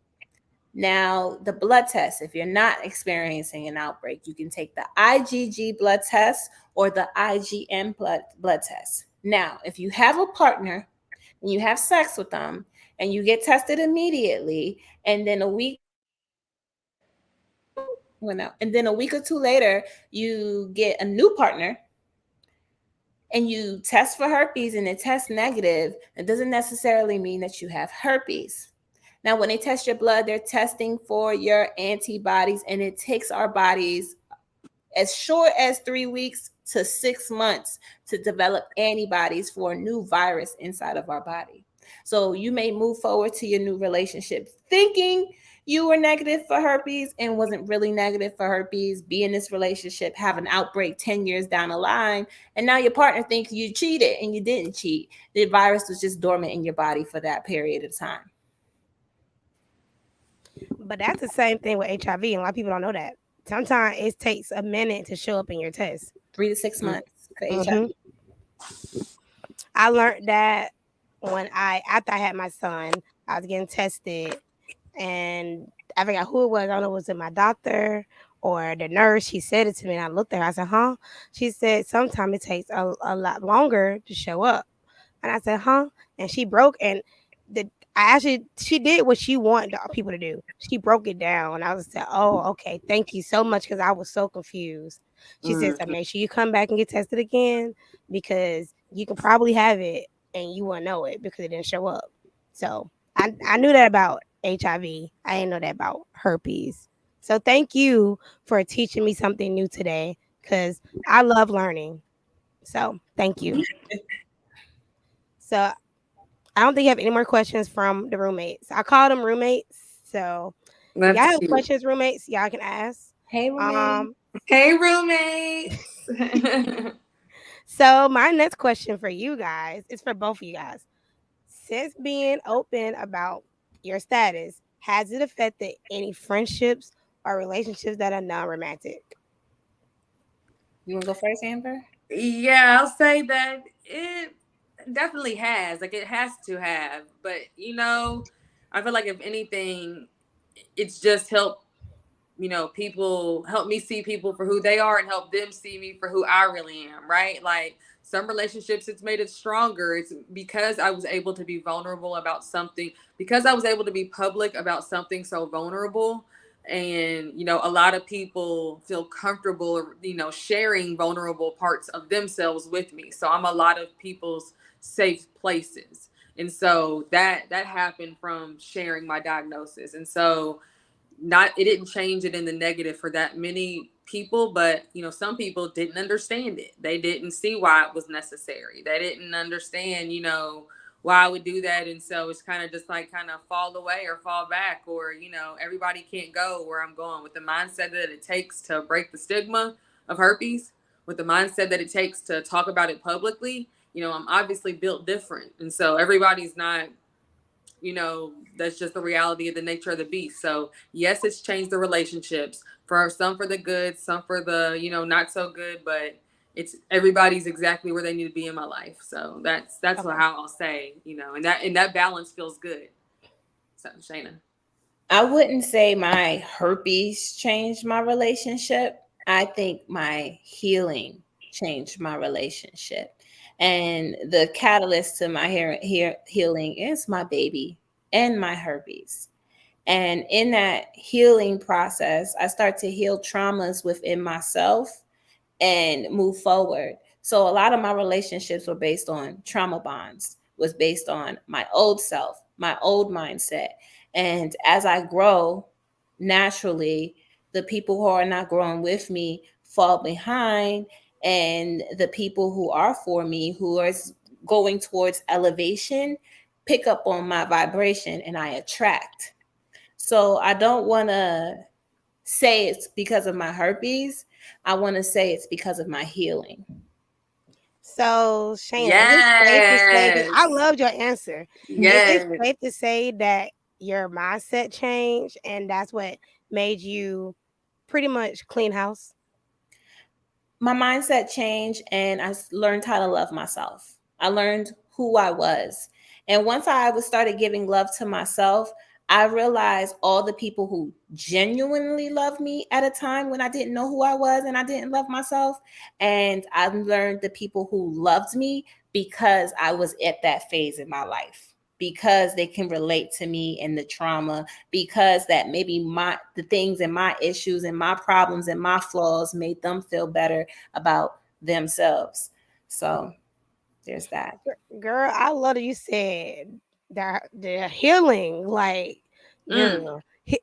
Now, the blood test, if you're not experiencing an outbreak, you can take the IgG blood test or the IgM blood test. Now, if you have a partner and you have sex with them and you get tested immediately, and then a week or two later, you get a new partner, and you test for herpes and it tests negative, it doesn't necessarily mean that you have herpes. Now, when they test your blood, they're testing for your antibodies, and it takes our bodies as short as 3 weeks to 6 months to develop antibodies for a new virus inside of our body. So you may move forward to your new relationship thinking you were negative for herpes and wasn't really negative for herpes, be in this relationship, have an outbreak 10 years down the line, and now your partner thinks you cheated and you didn't cheat. The virus was just dormant in your body for that period of time. But that's the same thing with HIV, and a lot of people don't know that. Sometimes it takes a minute to show up in your test. 3 to 6 months for HIV. Mm-hmm. I learned that after I had my son, I was getting tested, and I forgot who it was. I don't know, was it my doctor or the nurse? She said it to me, and I looked at her. I said, "Huh?" She said, "Sometimes it takes a lot longer to show up." And I said, "Huh?" And she broke, and she did what she wanted people to do. She broke it down, and I was like, "Oh, okay, thank you so much," because I was so confused. She said, "So make sure you come back and get tested again, because you can probably have it and you won't know it because it didn't show up." So I knew that about HIV. I didn't know that about herpes. So thank you for teaching me something new today, because I love learning. So thank you. So I don't think you have any more questions from the roommates. I call them roommates. So if y'all That's have cute. questions, roommates, y'all can ask. Hey, roommate. Hey, roommates. So my next question for you guys is for both of you guys. Since being open about your status, has it affected any friendships or relationships that are non-romantic? You want to go first, Amber? Yeah, I'll say that it definitely has. Like, it has to have. But, I feel like if anything, it's just helped, people help me see people for who they are and help them see me for who I really am, right? Like, some relationships, it's made it stronger. It's because I was able to be vulnerable about something, because I was able to be public about something so vulnerable. And, a lot of people feel comfortable, sharing vulnerable parts of themselves with me. So I'm a lot of people's safe places. And so that happened from sharing my diagnosis. And so it didn't change it in the negative for that many people, but some people didn't understand it. They didn't see why it was necessary. They didn't understand why I would do that. And so it's kind of just like kind of fall away or fall back, or everybody can't go where I'm going, with the mindset that it takes to break the stigma of herpes, with the mindset that it takes to talk about it publicly. I'm obviously built different, and so everybody's not, that's just the reality of the nature of the beast. So yes, it's changed the relationships, for some for the good, some for the, not so good, but it's everybody's exactly where they need to be in my life. So that's Okay. how I'll say, and that balance feels good. So Shana. I wouldn't say my herpes changed my relationship. I think my healing changed my relationship. And the catalyst to my healing is my baby and my herpes. And in that healing process, I start to heal traumas within myself and move forward. So a lot of my relationships were based on trauma bonds, was based on my old self, my old mindset. And as I grow, naturally, the people who are not growing with me fall behind. And the people who are for me, who are going towards elevation, pick up on my vibration and I attract. So I don't want to say it's because of my herpes. I want to say it's because of my healing. So Shana, is it safe to say, because Yes. I loved your answer, is Yes. it safe to say that your mindset changed and that's what made you pretty much clean house? My mindset changed and I learned how to love myself. I learned who I was. And once I started giving love to myself, I realized all the people who genuinely loved me at a time when I didn't know who I was and I didn't love myself. And I learned the people who loved me because I was at that phase in my life, because they can relate to me and the trauma, because that maybe the things and my issues and my problems and my flaws made them feel better about themselves. So there's that. Girl, I love that you said that the healing, like, Mm, girl,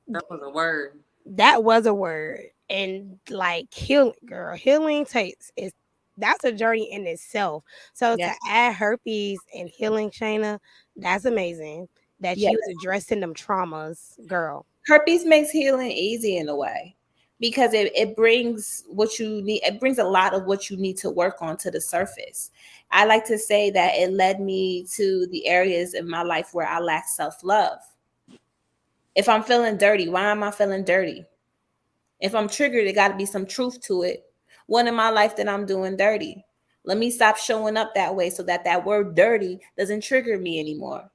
that was a word. that was a word. And like healing, girl, healing takes is that's a journey in itself. So Yeah. to add herpes and healing, Shayna, that's amazing. That Yeah. you was addressing them traumas, girl. Herpes makes healing easy in a way because it brings what you need. It brings a lot of what you need to work on to the surface. I like to say that it led me to the areas in my life where I lack self-love. If I'm feeling dirty, why am I feeling dirty? If I'm triggered, it got to be some truth to it. What in my life that I'm doing dirty? Let me stop showing up that way so that that word dirty doesn't trigger me anymore.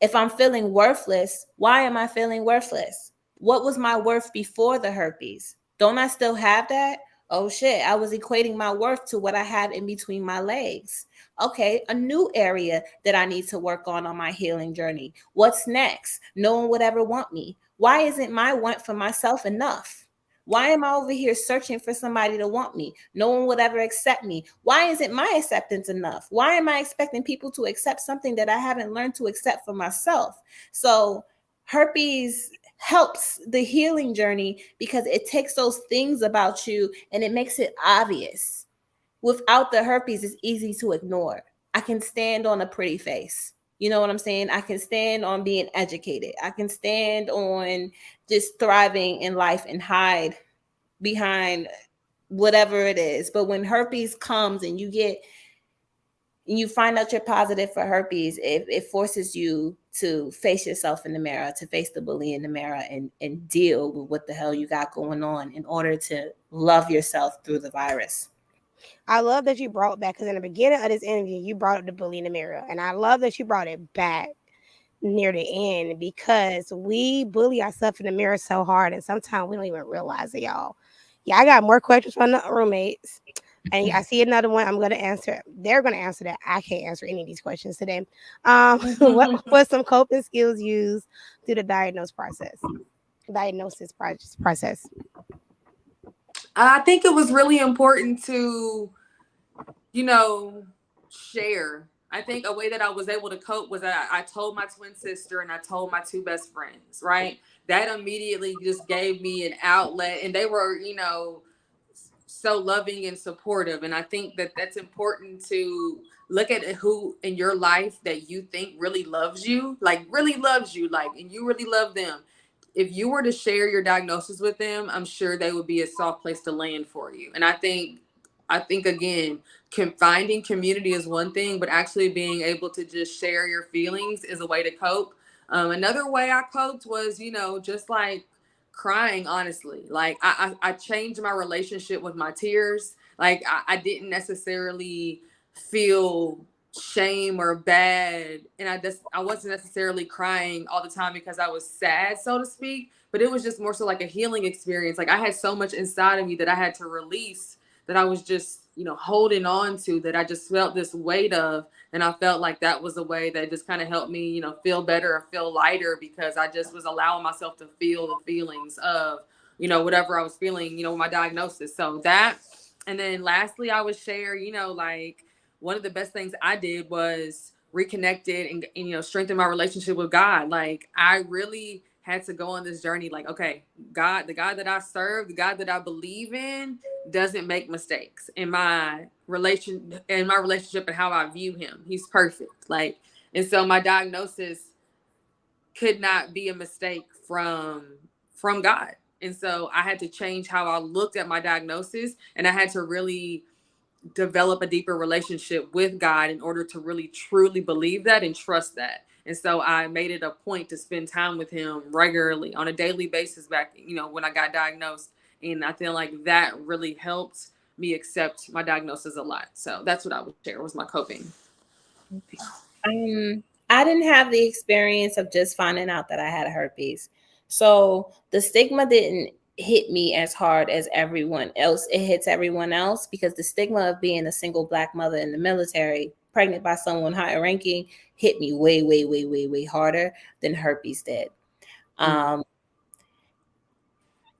If I'm feeling worthless, why am I feeling worthless? What was my worth before the herpes? Don't I still have that? Oh shit, I was equating my worth to what I had in between my legs. Okay, a new area that I need to work on my healing journey. What's next? No one would ever want me. Why isn't my want for myself enough? Why am I over here searching for somebody to want me? No one would ever accept me. Why isn't my acceptance enough? Why am I expecting people to accept something that I haven't learned to accept for myself? So, herpes helps the healing journey because it takes those things about you and it makes it obvious. Without the herpes, it's easy to ignore. I can stand on a pretty face. You know what I'm saying? I can stand on being educated. I can stand on just thriving in life and hide behind whatever it is. But when herpes comes and you find out you're positive for herpes, it forces you to face yourself in the mirror, to face the bully in the mirror and deal with what the hell you got going on in order to love yourself through the virus. I love that you brought back because in the beginning of this interview, you brought up the bully in the mirror, and I love that you brought it back near the end because we bully ourselves in the mirror so hard, and sometimes we don't even realize it, y'all. Yeah, I got more questions from the roommates, and I see another one. I'm gonna answer. They're gonna answer that. I can't answer any of these questions today. What some coping skills used through the diagnosis process? I think it was really important to, you know, share. I think a way that I was able to cope was that I told my twin sister and I told my two best friends, right? That immediately just gave me an outlet, and they were, so loving and supportive. And I think that that's important to look at who in your life that you think really loves you, like, and you really love them. If you were to share your diagnosis with them, I'm sure they would be a soft place to land for you. And I think again, finding community is one thing, but actually being able to just share your feelings is a way to cope. Another way I coped was, just like crying, honestly. Like I changed my relationship with my tears. Like I didn't necessarily feel shame or bad, and I wasn't necessarily crying all the time because I was sad, so to speak, but it was just more so like a healing experience. Like I had so much inside of me that I had to release, that I was just, holding on to, that I just felt this weight of. And I felt like that was a way that just kind of helped me, feel better or feel lighter, because I just was allowing myself to feel the feelings of, whatever I was feeling, with my diagnosis. So that, and then lastly, I would share, like one of the best things I did was reconnected and strengthen my relationship with God. Like I really had to go on this journey. Like, okay, God, the God that I serve, the God that I believe in, doesn't make mistakes in my relationship and how I view him. He's perfect. Like, and so my diagnosis could not be a mistake from God. And so I had to change how I looked at my diagnosis, and I had to really develop a deeper relationship with God in order to really truly believe that and trust that. And so I made it a point to spend time with him regularly on a daily basis back, when I got diagnosed. And I feel like that really helped me accept my diagnosis a lot. So that's what I would share was my coping. I didn't have the experience of just finding out that I had herpes. So the stigma didn't hit me as hard as everyone else. It hits everyone else because the stigma of being a single Black mother in the military, pregnant by someone higher ranking, hit me way, way, way, way, way harder than herpes did.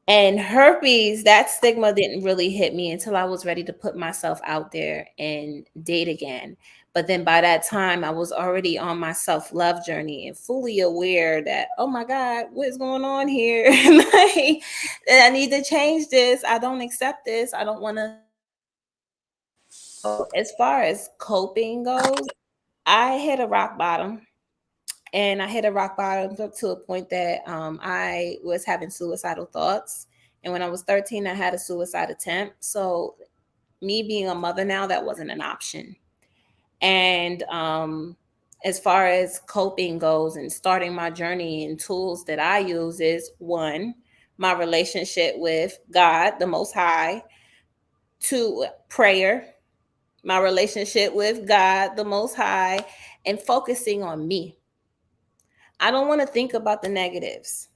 And herpes, that stigma didn't really hit me until I was ready to put myself out there and date again. But then by that time, I was already on my self love journey and fully aware that, oh my God, what's going on here? Like, I need to change this. I don't accept this. I don't want to. So, as far as coping goes, I hit a rock bottom. And I hit a rock bottom to a point that I was having suicidal thoughts. And when I was 13, I had a suicide attempt. So, me being a mother now, that wasn't an option. And as far as coping goes and starting my journey and tools that I use is one, my relationship with God, the Most High, two, prayer, my relationship with God, the Most High, and focusing on me. I don't want to think about the negatives.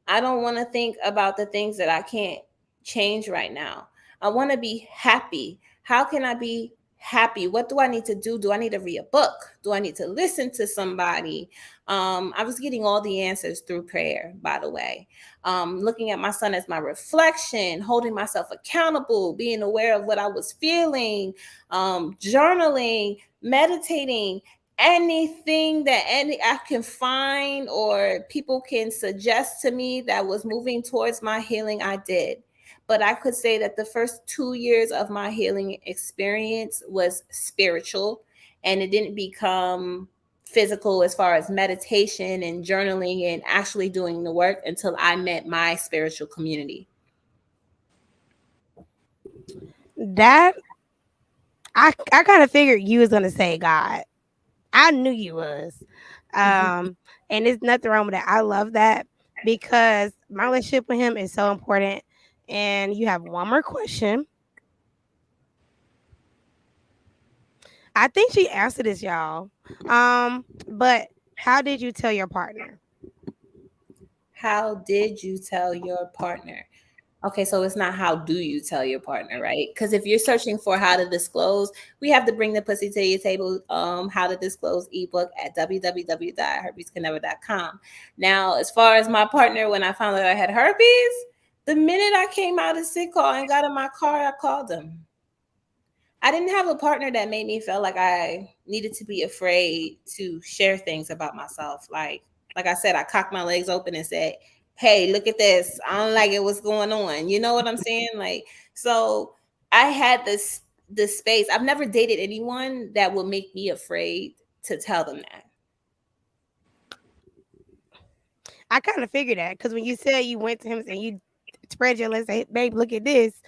I don't want to think about the things that I can't change right now. I want to be happy. How can I be happy? What do I need to do? Do I need to read a book? Do I need to listen to somebody? I was getting all the answers through prayer, by the way. Looking at my son as my reflection, holding myself accountable, being aware of what I was feeling, journaling, meditating, anything that any I can find or people can suggest to me that was moving towards my healing, I did. But I could say that the first 2 years of my healing experience was spiritual, and it didn't become physical as far as meditation and journaling and actually doing the work until I met my spiritual community. That I kind of figured you was gonna say God. I knew you was. And there's nothing wrong with that. I love that because my relationship with him is so important. And you have one more question. I think she answered this, y'all. But how did you tell your partner? How did you tell your partner? Okay, so it's not how do you tell your partner, right? Because if you're searching for how to disclose, we have to bring the pussy to your table. How to disclose ebook at www.herpescanever.com. Now, as far as my partner, when I found out I had herpes, the minute I came out of sick call and got in my car, I called him. I didn't have a partner that made me feel like I needed to be afraid to share things about myself. Like I said, I cocked my legs open and said, "Hey, look at this. I don't like it. What's going on?" You know what I'm saying? Like, so I had this space. I've never dated anyone that would make me afraid to tell them that. I kind of figured that because when you said you went to him and you spread your legs, say, babe, look at this.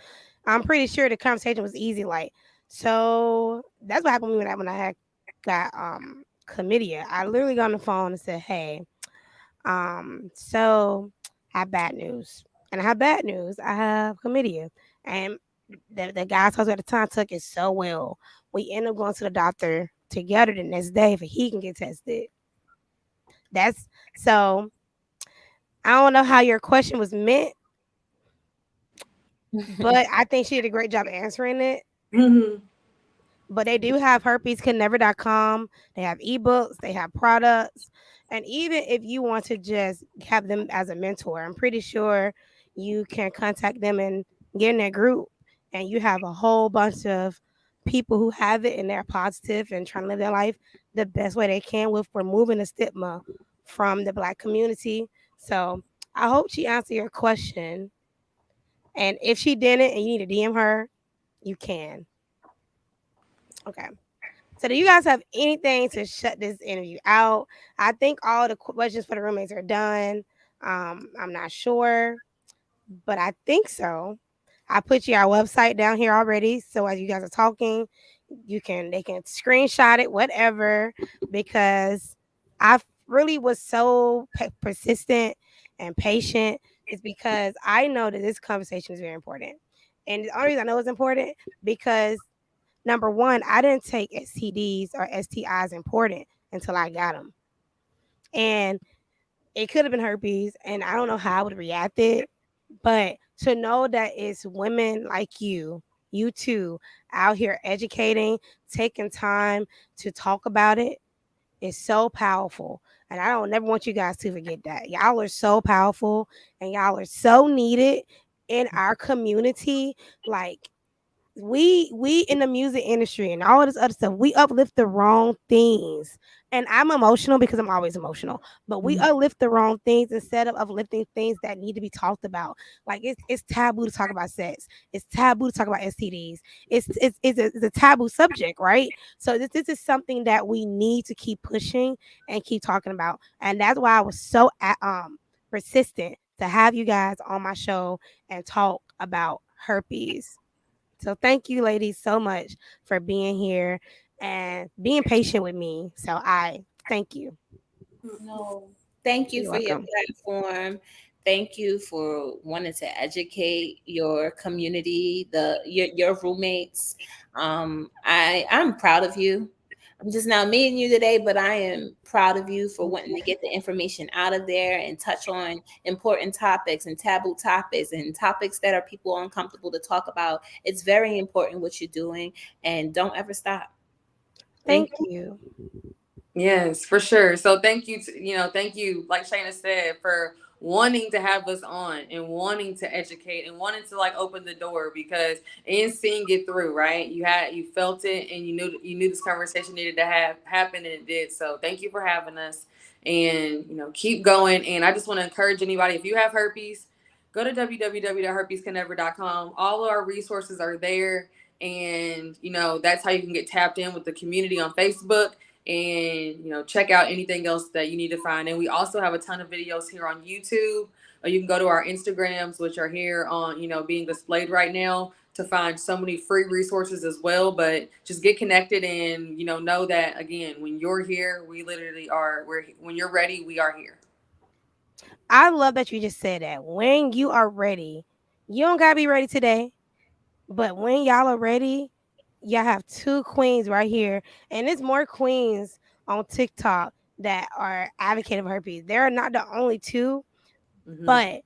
I'm pretty sure the conversation was easy. Like, so that's what happened when I had got chlamydia. I literally got on the phone and said, hey, so I have bad news. And I have bad news. I have chlamydia. And the guy I talked to at the time took it so well. We ended up going to the doctor together the next day for he can get tested. That's so I don't know how your question was meant, but I think she did a great job answering it. Mhm. But they do have herpescanever.com. They have ebooks, they have products. And even if you want to just have them as a mentor, I'm pretty sure you can contact them and get in their group. And you have a whole bunch of people who have it and they're positive and trying to live their life the best way they can with removing the stigma from the Black community. So I hope she answered your question. And if she didn't and you need to DM her, you can. Okay. So, do you guys have anything to shut this interview out? I think all the questions for the roommates are done. I'm not sure, but I think so. I put your website down here already, so as you guys are talking, they can screenshot it, whatever, because I really was so persistent and patient. Is because I know that this conversation is very important, and the only reason I know it's important because number one, I didn't take STDs or STIs important until I got them. And it could have been herpes, and I don't know how I would have reacted. But to know that it's women like you too, out here educating, taking time to talk about it is so powerful. And I don't never want you guys to forget that. Y'all are so powerful and y'all are so needed. in our community, like we in the music industry and all this other stuff, we uplift the wrong things. And I'm emotional because I'm always emotional, but we uplift the wrong things instead of uplifting things that need to be talked about. Like it's taboo to talk about sex. It's taboo to talk about STDs. It's a taboo subject, right? So this is something that we need to keep pushing and keep talking about. And that's why I was so persistent to have you guys on my show and talk about herpes. So thank you, ladies, so much for being here and being patient with me. So I thank you. No, thank you You're for your welcome. platform. Thank you for wanting to educate your community, your roommates. I'm proud of you. I'm just now meeting you today, but I am proud of you for wanting to get the information out of there and touch on important topics and taboo topics and topics that are people uncomfortable to talk about. It's very important what you're doing, and don't ever stop. Thank Thank you. Yes, for sure. So thank you thank you, like Shana said, for wanting to have us on and wanting to educate and wanting to like open the door because and seeing it through, right? You felt it and you knew this conversation needed to have happen and it did. So thank you for having us and keep going. And I just want to encourage anybody, if you have herpes, go to www.herpescanever.com. All of our resources are there. And that's how you can get tapped in with the community on Facebook and check out anything else that you need to find. And we also have a ton of videos here on YouTube, or you can go to our Instagrams, which are here on being displayed right now, to find so many free resources as well. But just get connected and know that, again, when you're here, we literally are. When you're ready, we are here. I love that you just said that. When you are ready, you don't gotta be ready today, but when y'all are ready, y'all have two queens right here, and there's more queens on TikTok that are advocating for herpes. They're not the only two, Mm-hmm. but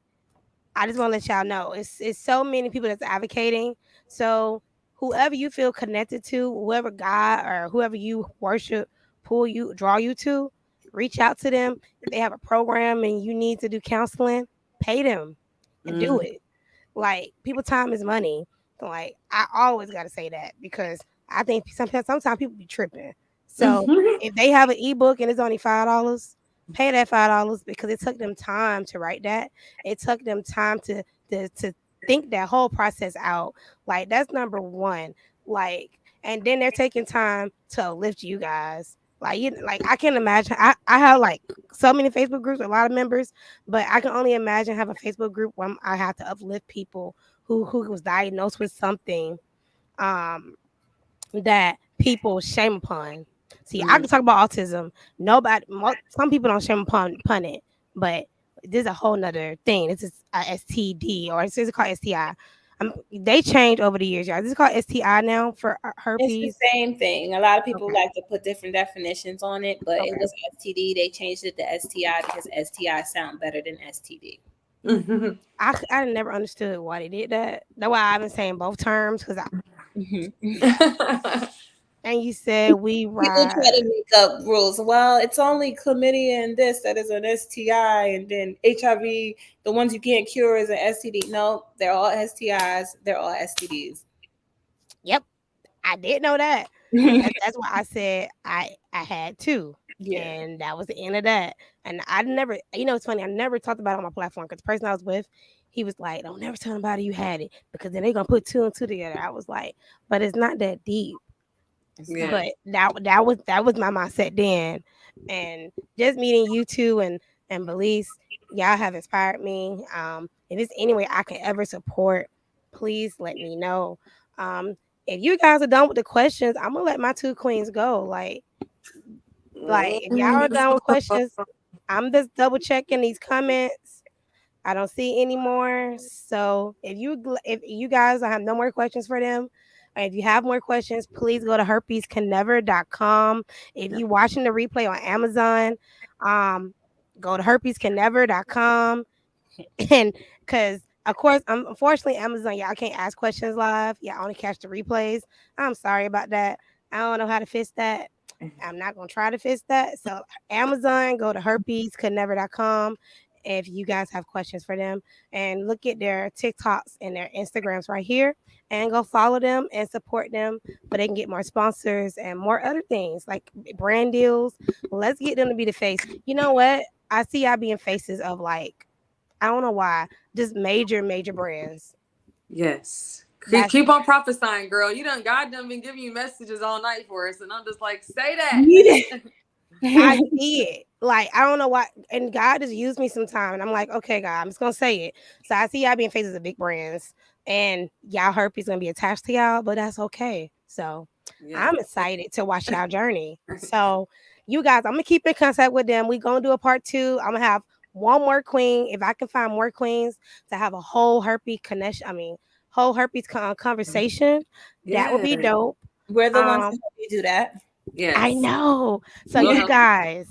I just want to let y'all know it's so many people that's advocating. So whoever you feel connected to, whoever God or whoever you worship, draw you to, reach out to them. If they have a program and you need to do counseling, pay them and do Mm-hmm. it. Like people time is money. So like I always gotta say that because I think sometimes people be tripping. So if they have an ebook and it's only $5, pay that $5 because it took them time to write that. It took them time to think that whole process out. Like that's number one. Like and then they're taking time to lift you guys. Like I can imagine. I have like so many Facebook groups, a lot of members, but I can only imagine have a Facebook group where I have to uplift people who was diagnosed with something um that people shame upon. See, I can talk about autism. Some people don't shame upon it, but this is a whole nother thing. This is a STD or it's called STI. They change over the years, y'all. This is called STI now for It's the herpes. same thing. A lot of people Okay. like to put different definitions on it, but it Okay. was STD. They changed it to STI because STI sound better than STD. I never understood why they did that. That's why I've been saying both terms because I Mhm. Mm-hmm. and you said we People try to ride. make up rules. Well, it's only chlamydia and this that is an STI, and then HIV, the ones you can't cure, is an STD. No, they're all STIs. They're all STDs. Yep, I did know that. That's why I said I had two, Yeah. and that was the end of that. And I never, it's funny. I never talked about it on my platform because the person I was with, he was like, "Don't never tell anybody you had it because then they're gonna put two and two together." I was like, "But it's not that deep." It's not. Yeah. But that was my mindset then, and just meeting you two and Belize, y'all have inspired me. If there's any way I can ever support, please let me know. Um, if you guys are done with the questions, I'm gonna let my two queens go. Like if y'all are done with questions, I'm just double checking these comments. I don't see any more. So if you guys have no more questions for them, or if you have more questions, please go to herpescanever.com. If you watching the replay on Amazon, um, go to herpescanever.com. And because of course, unfortunately, Amazon, y'all can't ask questions live. Y'all only catch the replays. I'm sorry about that. I don't know how to fix that. I'm not gonna try to fix that. So Amazon, go to herpescanever.com if you guys have questions for them. And look at their TikToks and their Instagrams right here and go follow them and support them so they can get more sponsors and more other things like brand deals. Let's get them to be the face. You know what? I see y'all being faces of like, I don't know why, just major brands. Yes. That's Keep on prophesying, girl. God done been giving you messages all night for us. And I'm just like, say that. I see it. Like, I don't know why. And God has used me sometime. And I'm like, okay, God, I'm just going to say it. So I see y'all being faces of big brands. And y'all herpes going to be attached to y'all, but that's okay. So Yeah. I'm excited to watch y'all journey. So you guys, I'm going to keep in contact with them. We're going to do a part 2. I'm going to have one more queen. If I can find more queens to have a whole herpes connection, whole herpes conversation, that would be Yeah. dope. We're the ones to help you do that. Yes. I know. So We'll you help guys,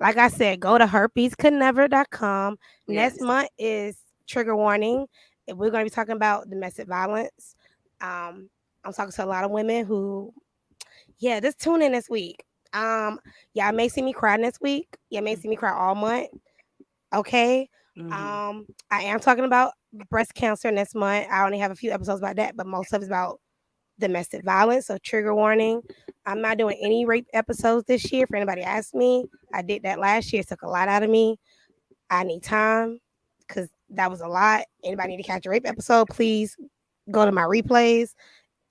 like I said, go to herpescould-never.com. Next Yes. month is trigger warning. And we're going to be talking about domestic violence. I'm talking to a lot of women who, just tune in this week. Y'all may see me cry next week. Y'all may see me cry all month. Okay. Mhm. I am talking about breast cancer next month. I only have a few episodes about that, but most of it's about domestic violence. So trigger warning. I'm not doing any rape episodes this year. For anybody ask me, I did that last year. It took a lot out of me. I need time because that was a lot. Anybody need to catch a rape episode, please go to my replays.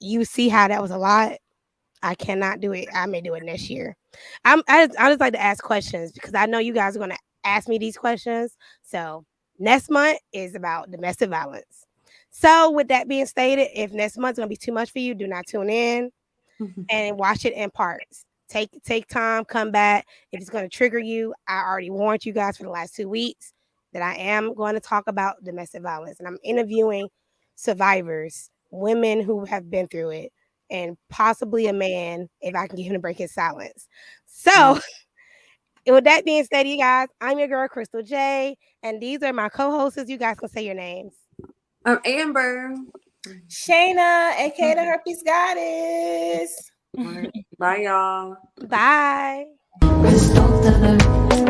You see how that was a lot. I cannot do it. I may do it next year. I just like to ask questions because I know you guys are going to ask me these questions. So next month is about domestic violence. So with that being stated, if next month's going to be too much for you, do not tune in and watch it in parts. Take time, come back. If it's going to trigger you, I already warned you guys for the last 2 weeks that I am going to talk about domestic violence, and I'm interviewing survivors, women who have been through it, and possibly a man if I can get him to break his silence. So, with that being said, you guys, I'm your girl Crystal J, and these are my co-hosts. You guys can say your names. I'm Amber. Shana, aka the herpes goddess. Bye, y'all. Bye. Crystal to the